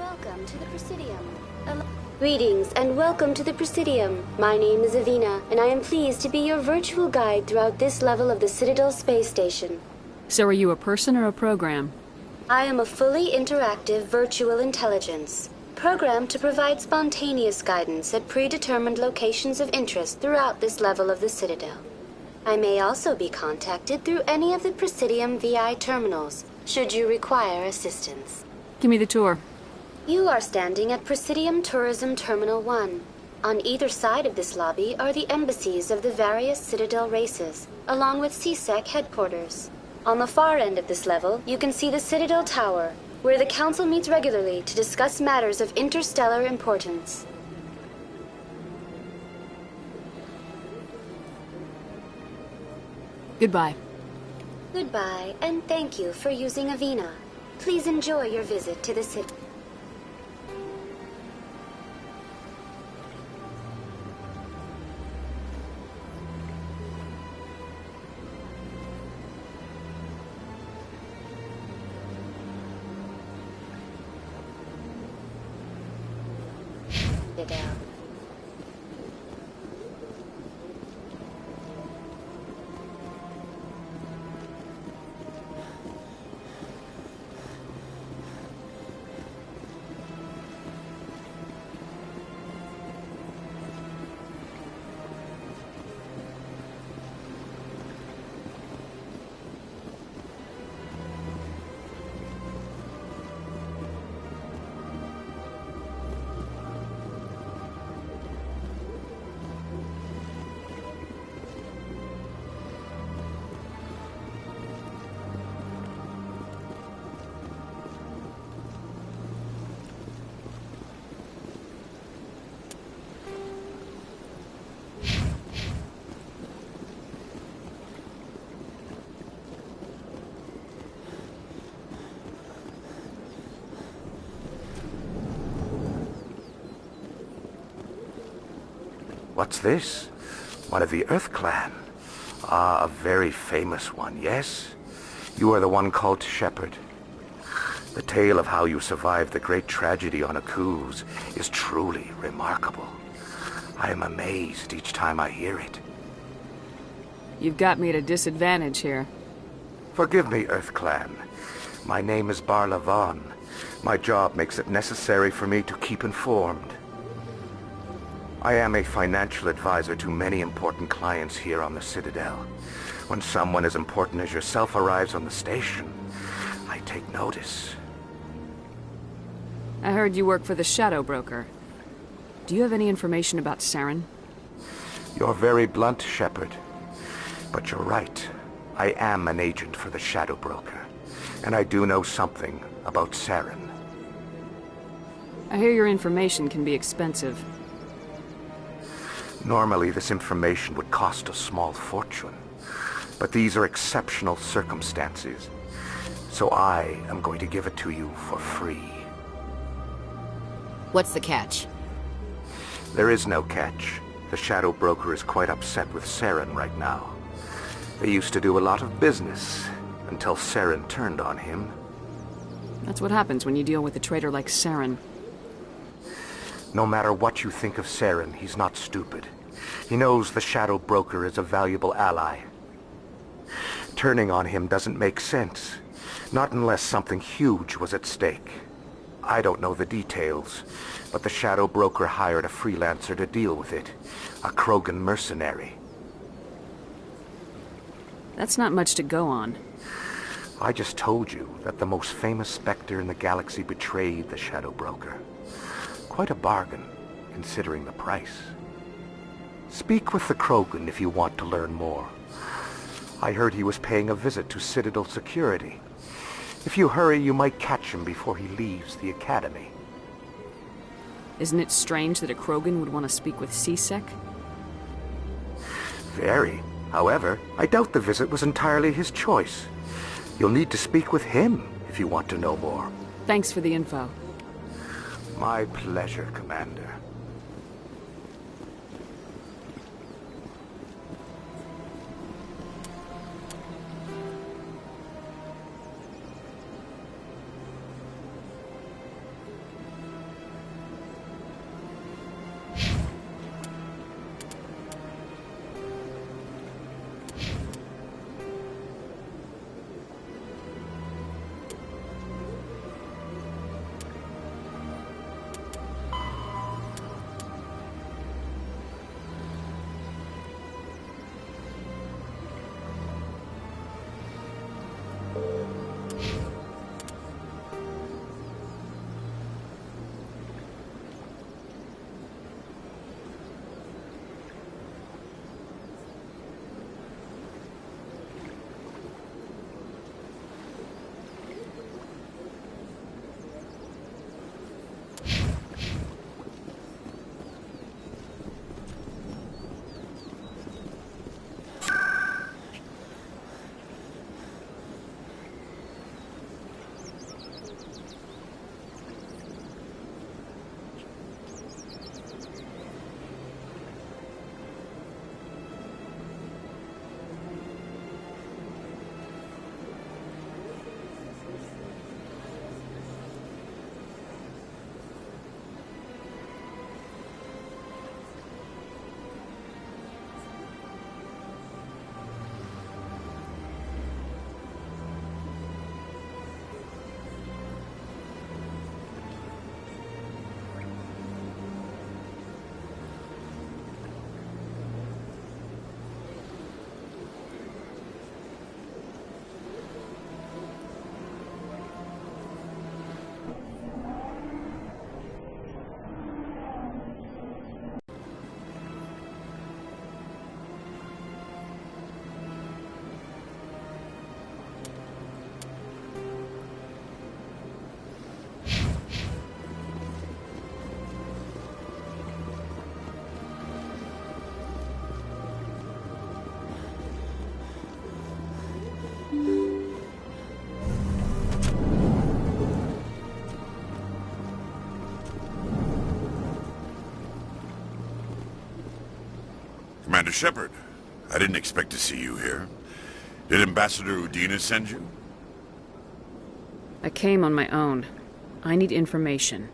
welcome to the Presidium. Greetings and welcome to the Presidium. My name is Avina, and I am pleased to be your virtual guide throughout this level of the Citadel space station. So are you a person or a program? I am a fully interactive virtual intelligence, programmed to provide spontaneous guidance at predetermined locations of interest throughout this level of the Citadel. I may also be contacted through any of the Presidium VI terminals, should you require assistance. Give me the tour. You are standing at Presidium Tourism Terminal 1. On either side of this lobby are the embassies of the various Citadel races, along with CSEC headquarters. On the far end of this level, you can see the Citadel Tower, where the Council meets regularly to discuss matters of interstellar importance. Goodbye. Goodbye, and thank you for using Avina. Please enjoy your visit to the city. Citadel. What's this? One of the Earth Clan. Ah, a very famous one, yes? You are the one called Shepard. The tale of how you survived the great tragedy on Akuz is truly remarkable. I am amazed each time I hear it. You've got me at a disadvantage here. Forgive me, Earth Clan. My name is Barla Vaughn. My job makes it necessary for me to keep informed. I am a financial advisor to many important clients here on the Citadel. When someone as important as yourself arrives on the station, I take notice. I heard you work for the Shadow Broker. Do you have any information about Saren? You're very blunt, Shepard. But you're right. I am an agent for the Shadow Broker. And I do know something about Saren. I hear your information can be expensive. Normally, this information would cost a small fortune. But these are exceptional circumstances. So I am going to give it to you for free. What's the catch? There is no catch. The Shadow Broker is quite upset with Saren right now. They used to do a lot of business, until Saren turned on him. That's what happens when you deal with a traitor like Saren. No matter what you think of Saren, he's not stupid. He knows the Shadow Broker is a valuable ally. Turning on him doesn't make sense. Not unless something huge was at stake. I don't know the details, but the Shadow Broker hired a freelancer to deal with it. A Krogan mercenary. That's not much to go on. I just told you that the most famous Spectre in the galaxy betrayed the Shadow Broker. Quite a bargain, considering the price. Speak with the Krogan if you want to learn more. I heard he was paying a visit to Citadel security. If you hurry, you might catch him before he leaves the Academy. Isn't it strange that a Krogan would want to speak with CSEC? Very. However, I doubt the visit was entirely his choice. You'll need to speak with him if you want to know more. Thanks for the info. My pleasure, Commander. Commander Shepard, I didn't expect to see you here. Did Ambassador Udina send you? I came on my own. I need information.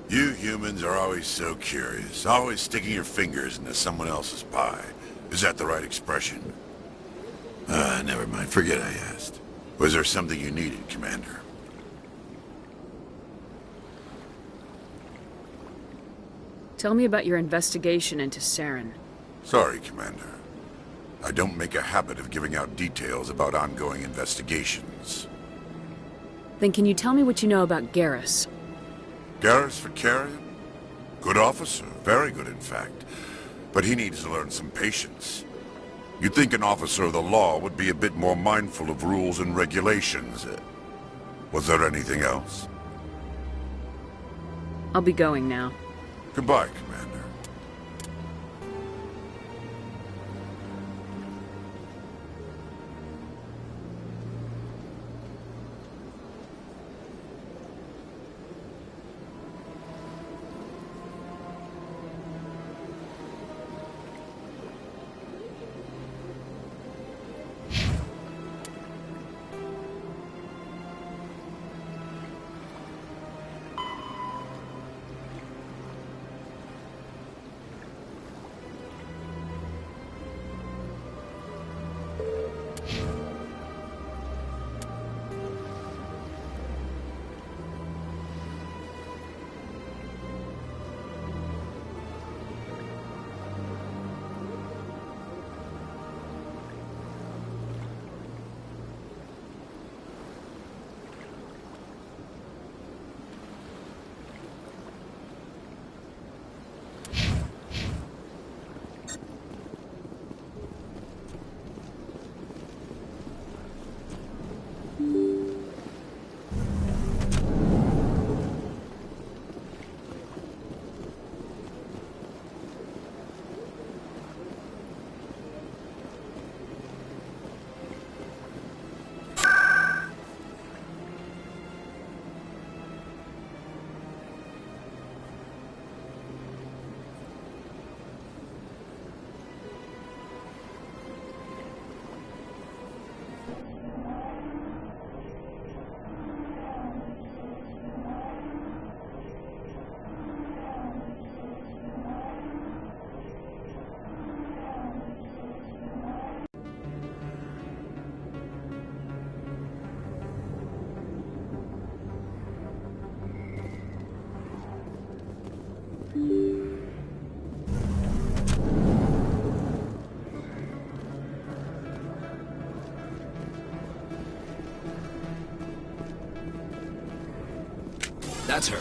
You humans are always so curious, always sticking your fingers into someone else's pie. Is that the right expression? Never mind. Forget I asked. Was there something you needed, Commander? Tell me about your investigation into Saren. Sorry, Commander. I don't make a habit of giving out details about ongoing investigations. Then can you tell me what you know about Garrus? Garrus Vicarian? Good officer. Very good, in fact. But he needs to learn some patience. You'd think an officer of the law would be a bit more mindful of rules and regulations. Was there anything else? I'll be going now. Goodbye, Commander. That's her.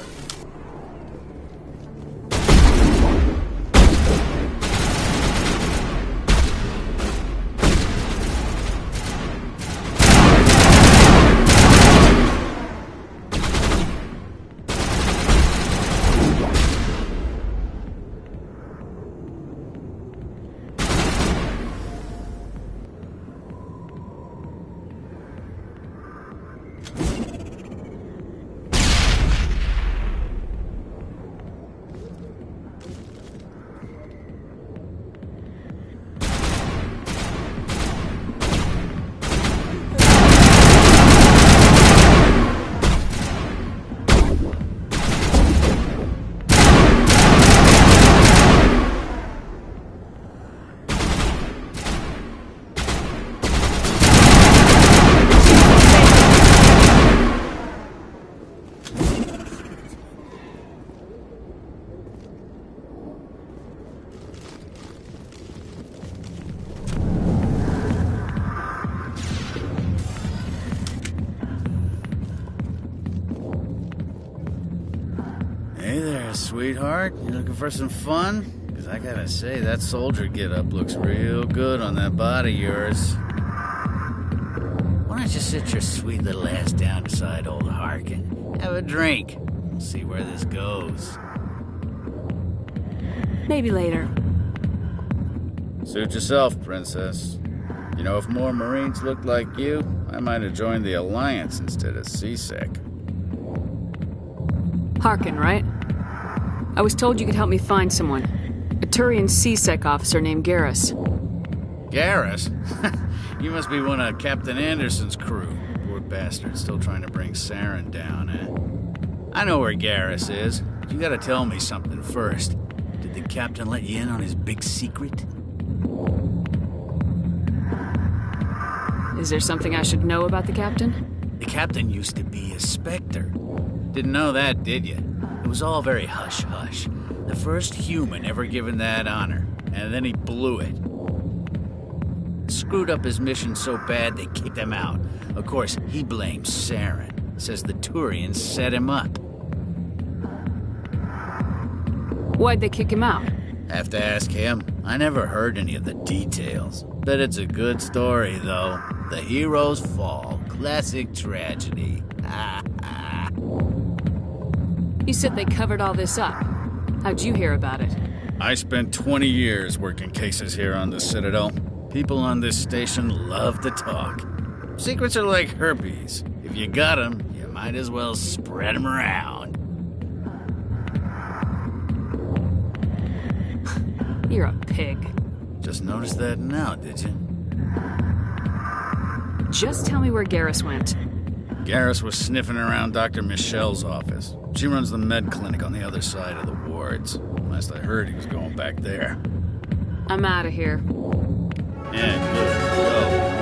Hey there, sweetheart. You looking for some fun? Because I gotta say, that soldier get-up looks real good on that body of yours. Why don't you sit your sweet little ass down beside old Harkin? Have a drink. We'll see where this goes. Maybe later. Suit yourself, princess. You know, if more Marines looked like you, I might have joined the Alliance instead of CSEC. Harkin, right? I was told you could help me find someone. A Turian CSEC officer named Garrus. Garrus? You must be one of Captain Anderson's crew. Poor bastard, still trying to bring Saren down, eh? I know where Garrus is. You gotta tell me something first. Did the captain let you in on his big secret? Is there something I should know about the captain? The captain used to be a Spectre. Didn't know that, did you? It was all very hush-hush. The first human ever given that honor, and then he blew it. Screwed up his mission so bad they kicked him out. Of course, he blames Saren. Says the Turians set him up. Why'd they kick him out? Have to ask him. I never heard any of the details. Bet it's a good story, though. The hero's fall. Classic tragedy. You said they covered all this up. How'd you hear about it? I spent 20 years working cases here on the Citadel. People on this station love to talk. Secrets are like herpes. If you got them, you might as well spread them around. You're a pig. Just noticed that now, did you? Just tell me where Garrus went. Garrus was sniffing around Dr. Michelle's office. She runs the med clinic on the other side of the wards. Last I heard, he was going back there. I'm out of here. Yeah, good. Go.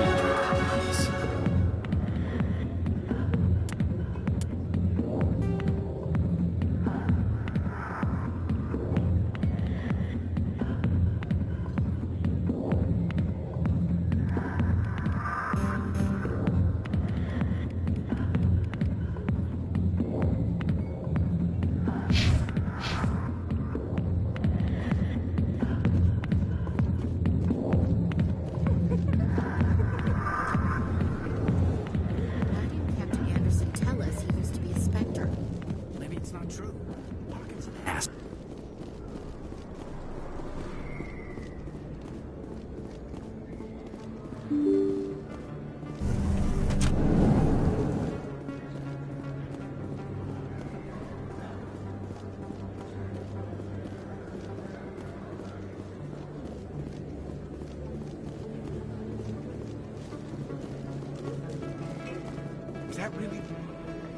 Is that really...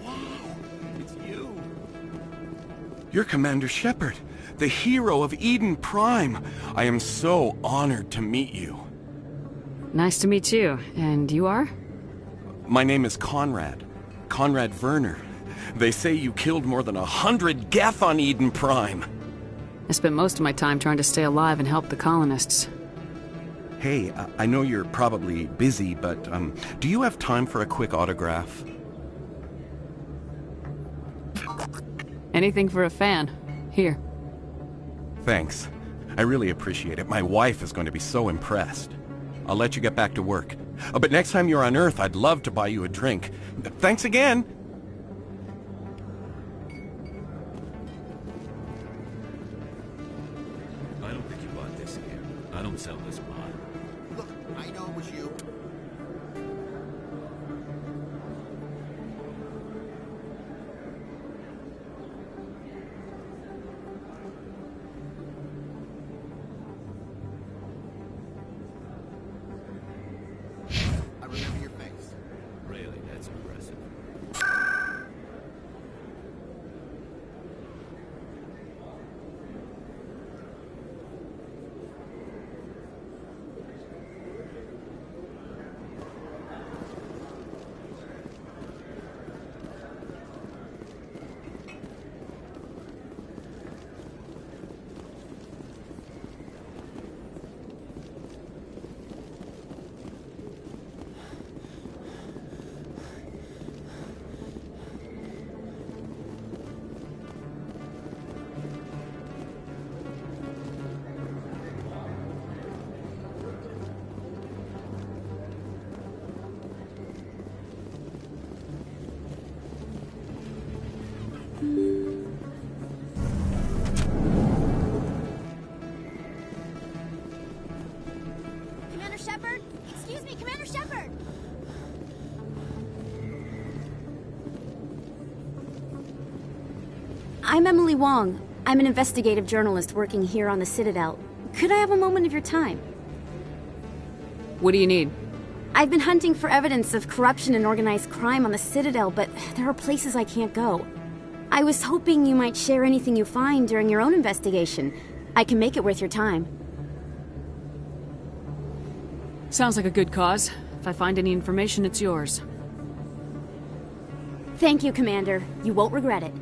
Wow! It's you! You're Commander Shepard, the hero of Eden Prime. I am so honored to meet you. Nice to meet you. And you are? My name is Conrad. Conrad Werner. They say you killed more than 100 Geth on Eden Prime. I spent most of my time trying to stay alive and help the colonists. Hey, I know you're probably busy, but do you have time for a quick autograph? Anything for a fan. Here. Thanks. I really appreciate it. My wife is going to be so impressed. I'll let you get back to work. But next time you're on Earth, I'd love to buy you a drink. Thanks again! I don't think you bought this here. I don't sell this pot. Look, I know it was you. I remember your face. Really, that's impressive. Commander Shepard? Excuse me, Commander Shepard! I'm Emily Wong. I'm an investigative journalist working here on the Citadel. Could I have a moment of your time? What do you need? I've been hunting for evidence of corruption and organized crime on the Citadel, but there are places I can't go. I was hoping you might share anything you find during your own investigation. I can make it worth your time. Sounds like a good cause. If I find any information, it's yours. Thank you, Commander. You won't regret it.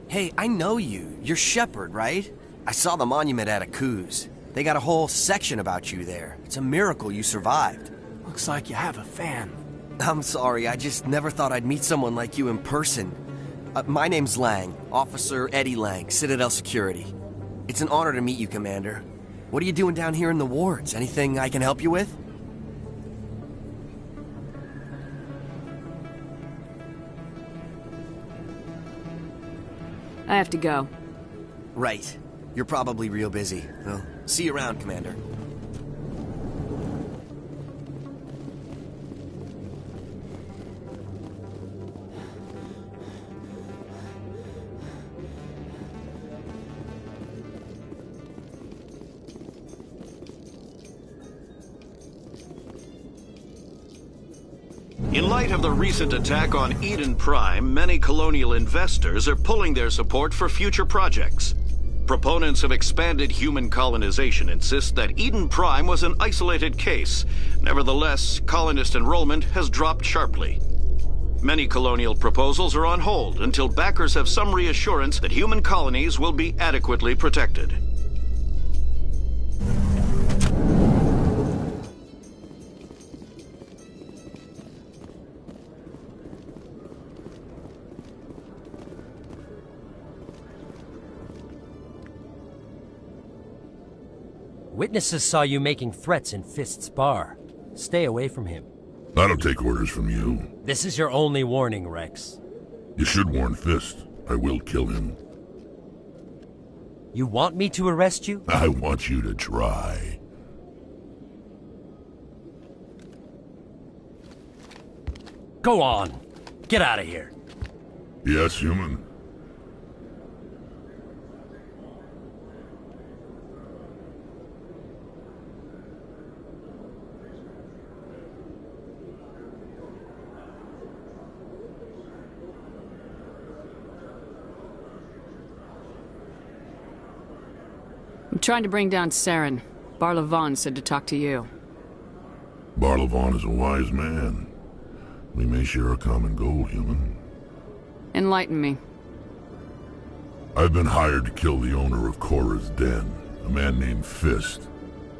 Hey, I know you. You're Shepard, right? I saw the monument at Akuz. They got a whole section about you there. It's a miracle you survived. Looks like you have a fan. I'm sorry, I just never thought I'd meet someone like you in person. My name's Lang, Officer Eddie Lang, Citadel Security. It's an honor to meet you, Commander. What are you doing down here in the wards? Anything I can help you with? I have to go. Right. You're probably real busy. Well, see you around, Commander. In light of the recent attack on Eden Prime, many colonial investors are pulling their support for future projects. Proponents of expanded human colonization insist that Eden Prime was an isolated case. Nevertheless, colonist enrollment has dropped sharply. Many colonial proposals are on hold until backers have some reassurance that human colonies will be adequately protected. Witnesses saw you making threats in Fist's bar. Stay away from him. I don't take orders from you. This is your only warning, Rex. You should warn Fist. I will kill him. You want me to arrest you? I want you to try. Go on. Get out of here. Yes, human. I'm trying to bring down Saren. Barlavon said to talk to you. Barlavon is a wise man. We may share a common goal, human. Enlighten me. I've been hired to kill the owner of Cora's Den, a man named Fist.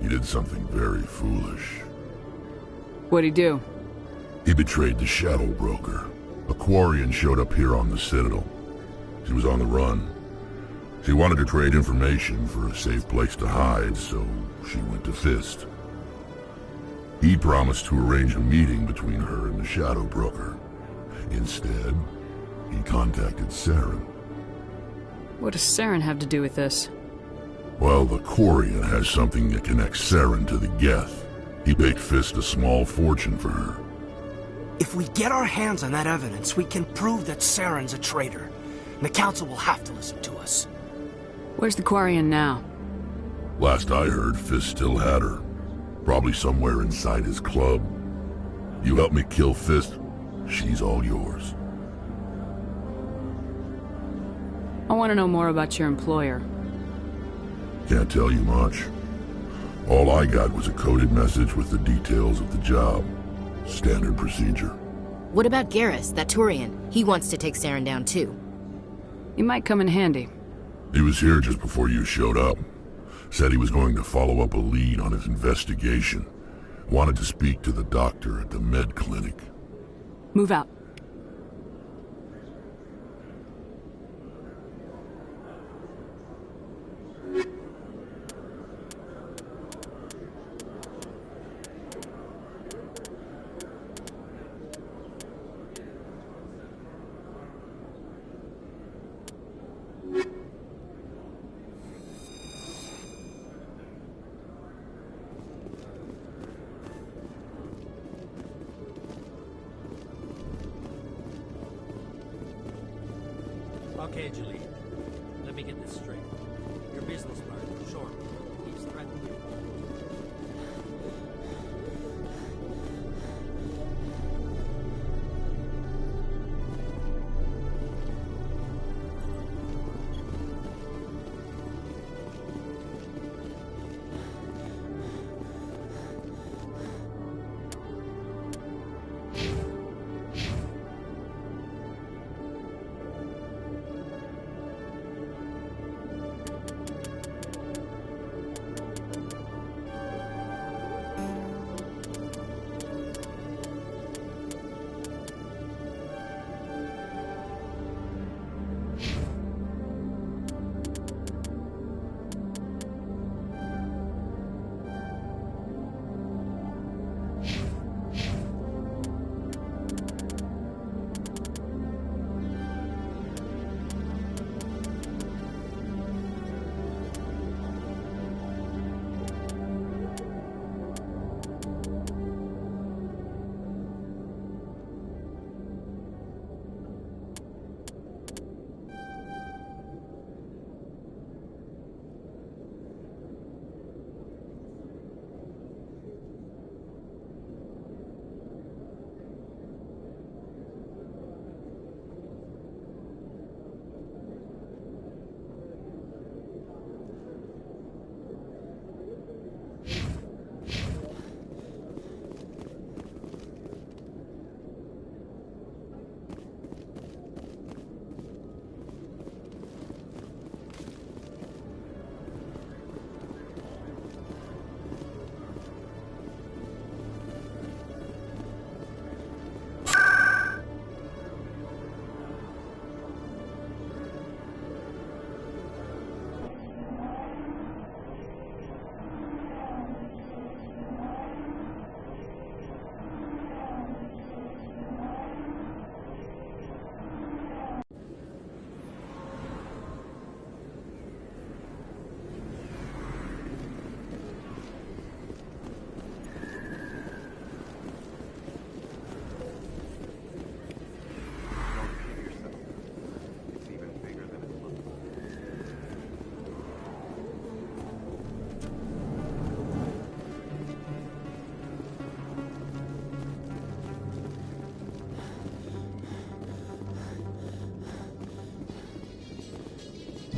He did something very foolish. What'd he do? He betrayed the Shadow Broker. A Quarian showed up here on the Citadel. She was on the run. She wanted to trade information for a safe place to hide, so she went to Fist. He promised to arrange a meeting between her and the Shadow Broker. Instead, he contacted Saren. What does Saren have to do with this? Well, the Quarian has something that connects Saren to the Geth. He paid Fist a small fortune for her. If we get our hands on that evidence, we can prove that Saren's a traitor. And the Council will have to listen to us. Where's the Quarian now? Last I heard, Fist still had her. Probably somewhere inside his club. You help me kill Fist, she's all yours. I want to know more about your employer. Can't tell you much. All I got was a coded message with the details of the job. Standard procedure. What about Garrus, that Turian? He wants to take Saren down too. He might come in handy. He was here just before you showed up. Said he was going to follow up a lead on his investigation. Wanted to speak to the doctor at the med clinic. Move out. Okay, Julie. Let me get this straight. Your business partner, Short, keeps threatening you.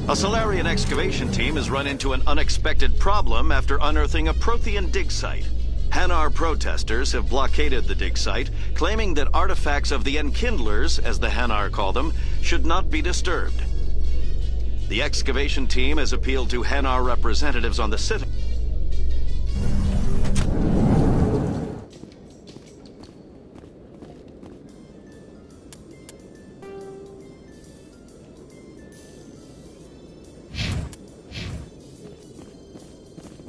A Solarian excavation team has run into an unexpected problem after unearthing a Prothean dig site. Hanar protesters have blockaded the dig site, claiming that artifacts of the Enkindlers, as the Hanar call them, should not be disturbed. The excavation team has appealed to Hanar representatives on the Citadel.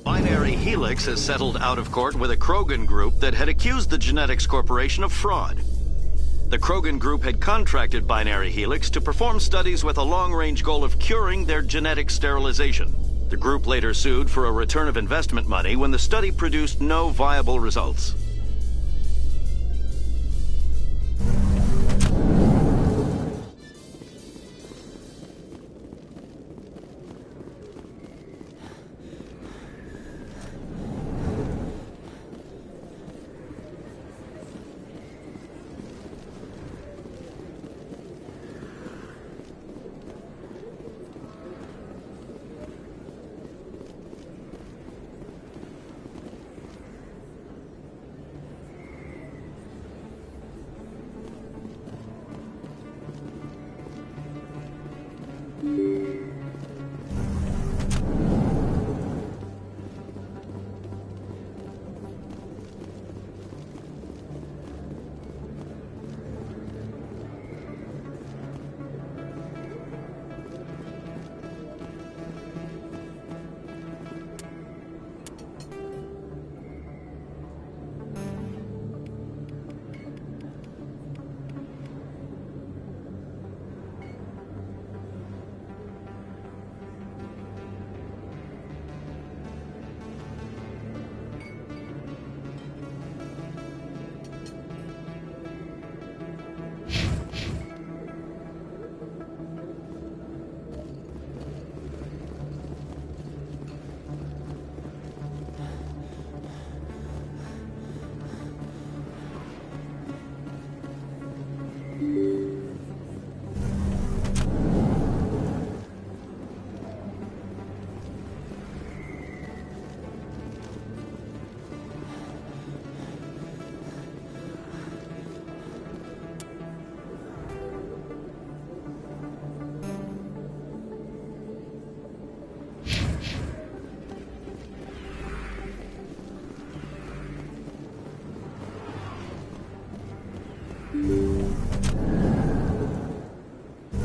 Binary Helix has settled out of court with a Krogan group that had accused the Genetics Corporation of fraud. The Krogan group had contracted Binary Helix to perform studies with a long-range goal of curing their genetic sterilization. The group later sued for a return of investment money when the study produced no viable results.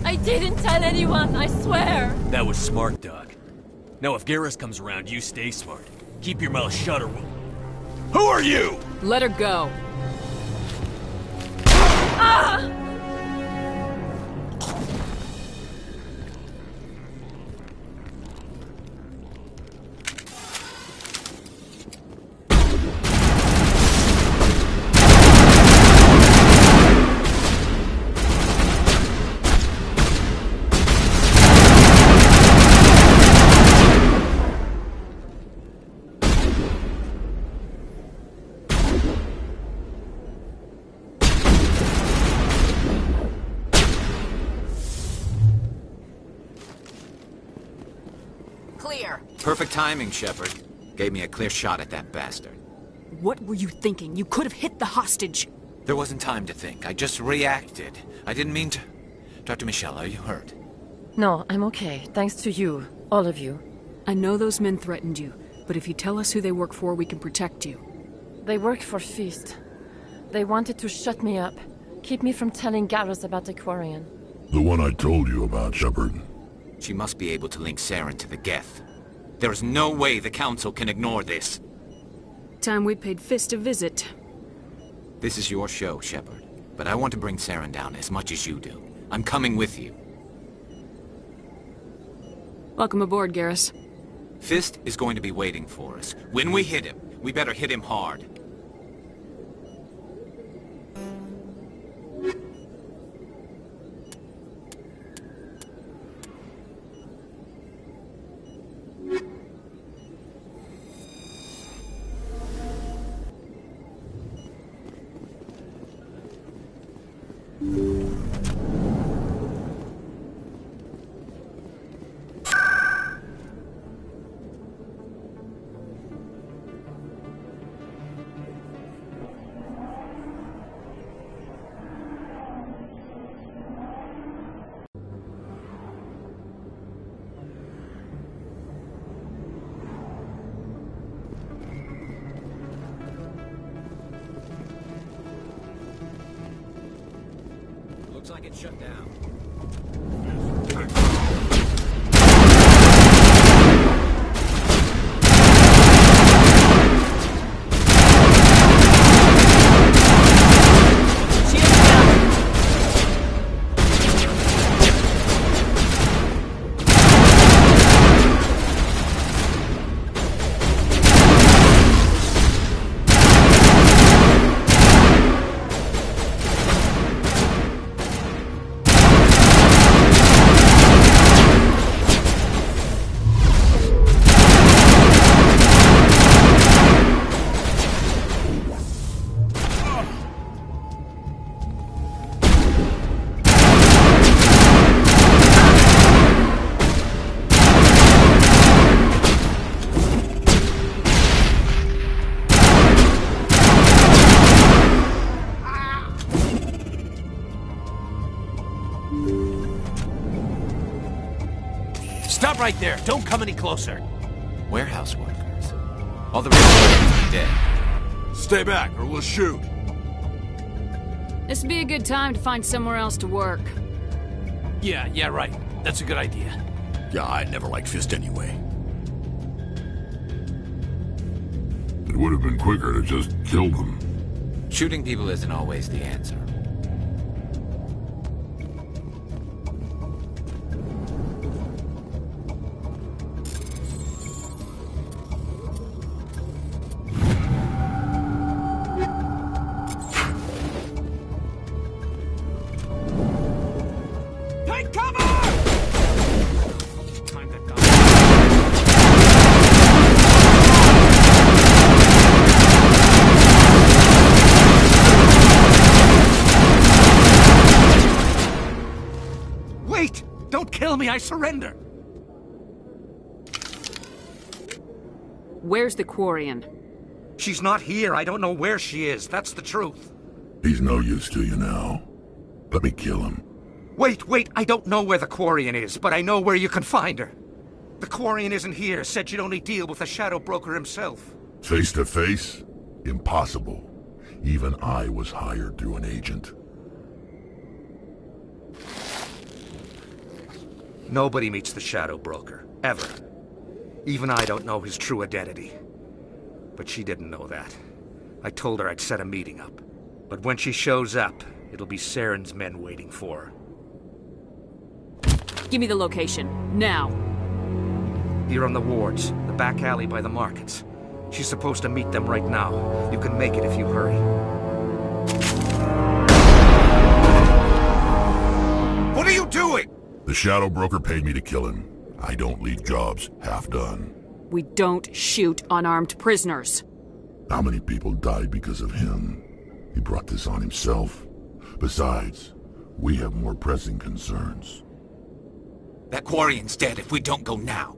I didn't tell anyone, I swear! That was smart, Doc. Now if Garrus comes around, you stay smart. Keep your mouth shut or we'll... Who are you? Let her go. Ah! Clear. Perfect timing, Shepard. Gave me a clear shot at that bastard. What were you thinking? You could have hit the hostage. There wasn't time to think. I just reacted. I didn't mean to... Dr. Michelle, are you hurt? No, I'm okay. Thanks to you. All of you. I know those men threatened you, but if you tell us who they work for, we can protect you. They work for Feast. They wanted to shut me up. Keep me from telling Garrus about the Quarian. The one I told you about, Shepard. She must be able to link Saren to the Geth. There is no way the Council can ignore this. Time we paid Fist a visit. This is your show, Shepard. But I want to bring Saren down as much as you do. I'm coming with you. Welcome aboard, Garrus. Fist is going to be waiting for us. When we hit him, we better hit him hard. get shut down. Stop right there. Don't come any closer. Warehouse workers. All the rest of them are dead. Stay back, or we'll shoot. This would be a good time to find somewhere else to work. Yeah, right. That's a good idea. Yeah, I never liked Fist anyway. It would have been quicker to just kill them. Shooting people isn't always the answer. Wait! Don't kill me, I surrender! Where's the Quarian? She's not here. I don't know where she is. That's the truth. He's no use to you now. Let me kill him. Wait, I don't know where the Quarian is, but I know where you can find her. The Quarian isn't here. Said she'd only deal with the Shadow Broker himself. Face to face? Impossible. Even I was hired through an agent. Nobody meets the Shadow Broker. Ever. Even I don't know his true identity. But she didn't know that. I told her I'd set a meeting up. But when she shows up, it'll be Saren's men waiting for her. Give me the location. Now. Here on the wards, the back alley by the markets. She's supposed to meet them right now. You can make it if you hurry. What are you doing? The Shadow Broker paid me to kill him. I don't leave jobs half done. We don't shoot unarmed prisoners. How many people died because of him? He brought this on himself. Besides, we have more pressing concerns. That Quarian's dead if we don't go now.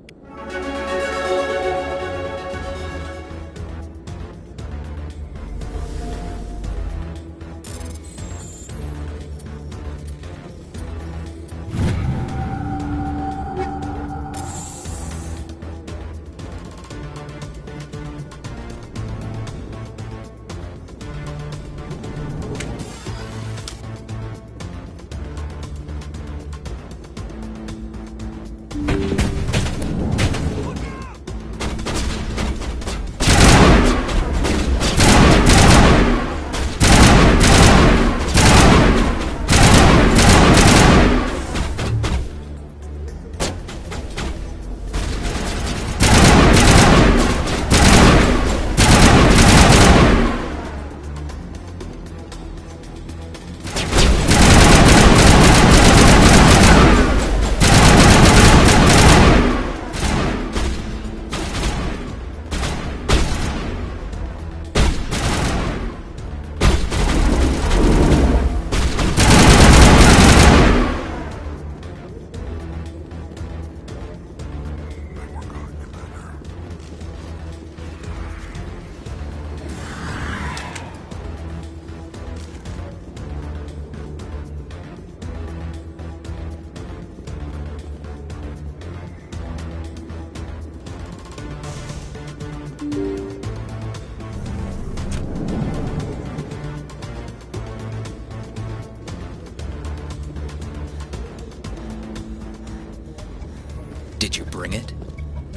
bring it?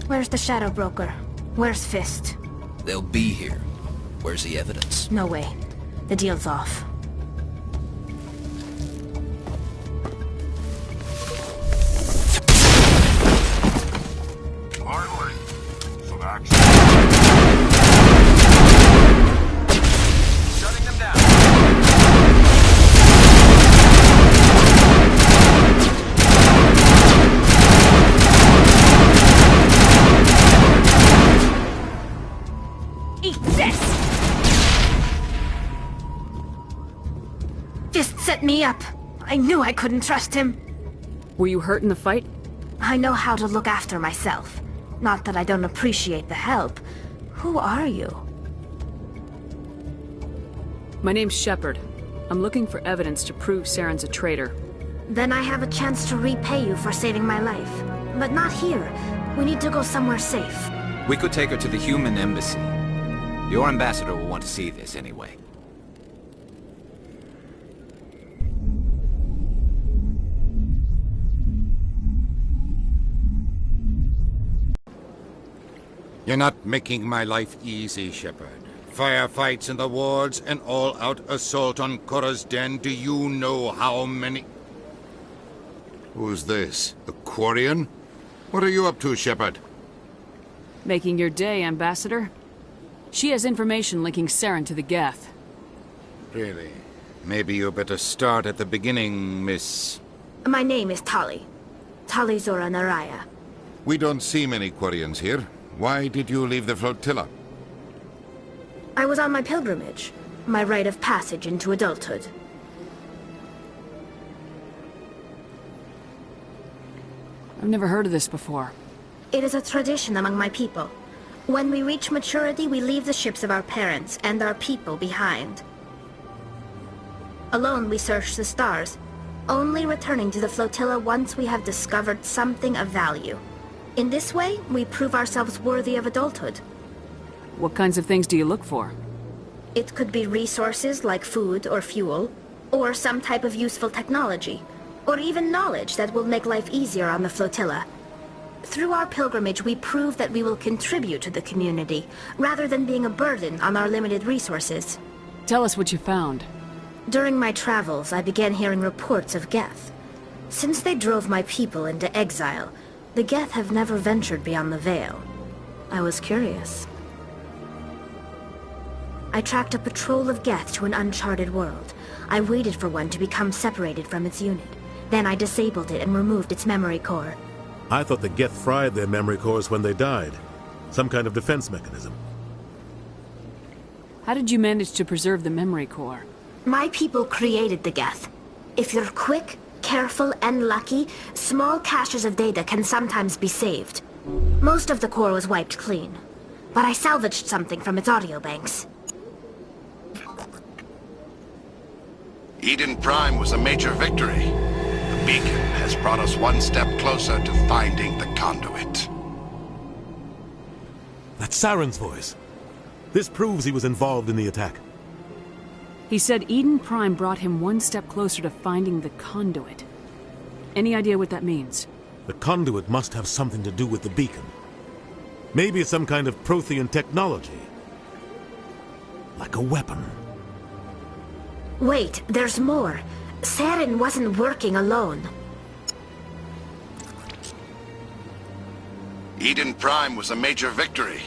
Where's the Shadow Broker? Where's Fist? They'll be here. Where's the evidence? No way. The deal's off. Finally, some action. Shutting them down. Eat this! Fist set me up. I knew I couldn't trust him. Were you hurt in the fight? I know how to look after myself. Not that I don't appreciate the help. Who are you? My name's Shepard. I'm looking for evidence to prove Saren's a traitor. Then I have a chance to repay you for saving my life. But not here. We need to go somewhere safe. We could take her to the human embassy. Your ambassador will want to see this anyway. You're not making my life easy, Shepard. Firefights in the wards, an all-out assault on Korra's den. Do you know how many... Who's this? The Quarian? What are you up to, Shepard? Making your day, Ambassador. She has information linking Saren to the Geth. Really? Maybe you better start at the beginning, Miss... My name is Tali. Tali Zora Naraya. We don't see many Quarians here. Why did you leave the flotilla? I was on my pilgrimage. My rite of passage into adulthood. I've never heard of this before. It is a tradition among my people. When we reach maturity, we leave the ships of our parents and our people behind. Alone, we search the stars, only returning to the flotilla once we have discovered something of value. In this way, we prove ourselves worthy of adulthood. What kinds of things do you look for? It could be resources like food or fuel, or some type of useful technology, or even knowledge that will make life easier on the flotilla. Through our pilgrimage, we prove that we will contribute to the community, rather than being a burden on our limited resources. Tell us what you found. During my travels, I began hearing reports of Geth. Since they drove my people into exile, the Geth have never ventured beyond the Veil. I was curious. I tracked a patrol of Geth to an uncharted world. I waited for one to become separated from its unit. Then I disabled it and removed its memory core. I thought the Geth fried their memory cores when they died. Some kind of defense mechanism. How did you manage to preserve the memory core? My people created the Geth. If you're quick, careful, and lucky, small caches of data can sometimes be saved. Most of the core was wiped clean, but I salvaged something from its audio banks. Eden Prime was a major victory. The beacon has brought us one step closer to finding the conduit. That's Saren's voice. This proves he was involved in the attack. He said Eden Prime brought him one step closer to finding the conduit. Any idea what that means? The conduit must have something to do with the beacon. Maybe it's some kind of Prothean technology. Like a weapon. Wait, there's more. Saren wasn't working alone. Eden Prime was a major victory.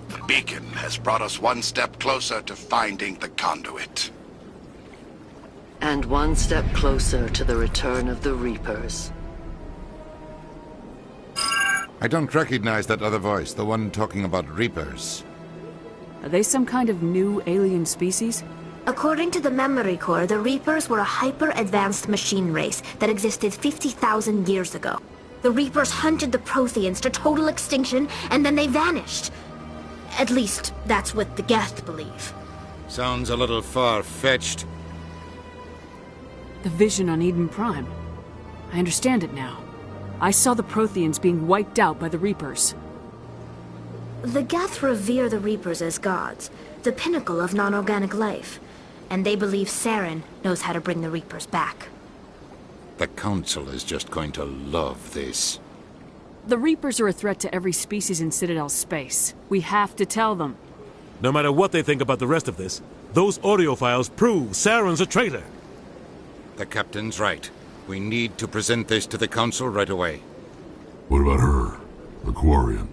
The beacon has brought us one step closer to finding the conduit. And one step closer to the return of the Reapers. I don't recognize that other voice, the one talking about Reapers. Are they some kind of new alien species? According to the memory core, the Reapers were a hyper-advanced machine race that existed 50,000 years ago. The Reapers hunted the Protheans to total extinction, and then they vanished. At least, that's what the Geth believe. Sounds a little far-fetched. The vision on Eden Prime. I understand it now. I saw the Protheans being wiped out by the Reapers. The Geth revere the Reapers as gods, the pinnacle of non-organic life. And they believe Saren knows how to bring the Reapers back. The Council is just going to love this. The Reapers are a threat to every species in Citadel space. We have to tell them. No matter what they think about the rest of this, those audio files prove Saren's a traitor. The captain's right. We need to present this to the Council right away. What about her? The Quarian?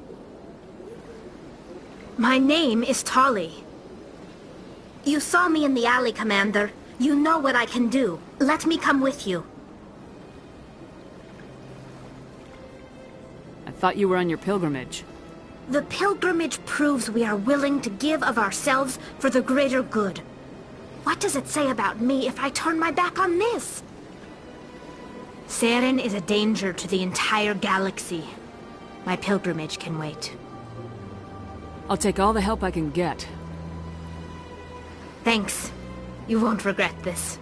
My name is Tali. You saw me in the alley, Commander. You know what I can do. Let me come with you. I thought you were on your pilgrimage. The pilgrimage proves we are willing to give of ourselves for the greater good. What does it say about me if I turn my back on this? Saren is a danger to the entire galaxy. My pilgrimage can wait. I'll take all the help I can get. Thanks. You won't regret this.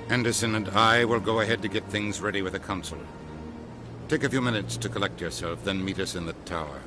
Anderson and I will go ahead to get things ready with the Council. Take a few minutes to collect yourself, then meet us in the tower.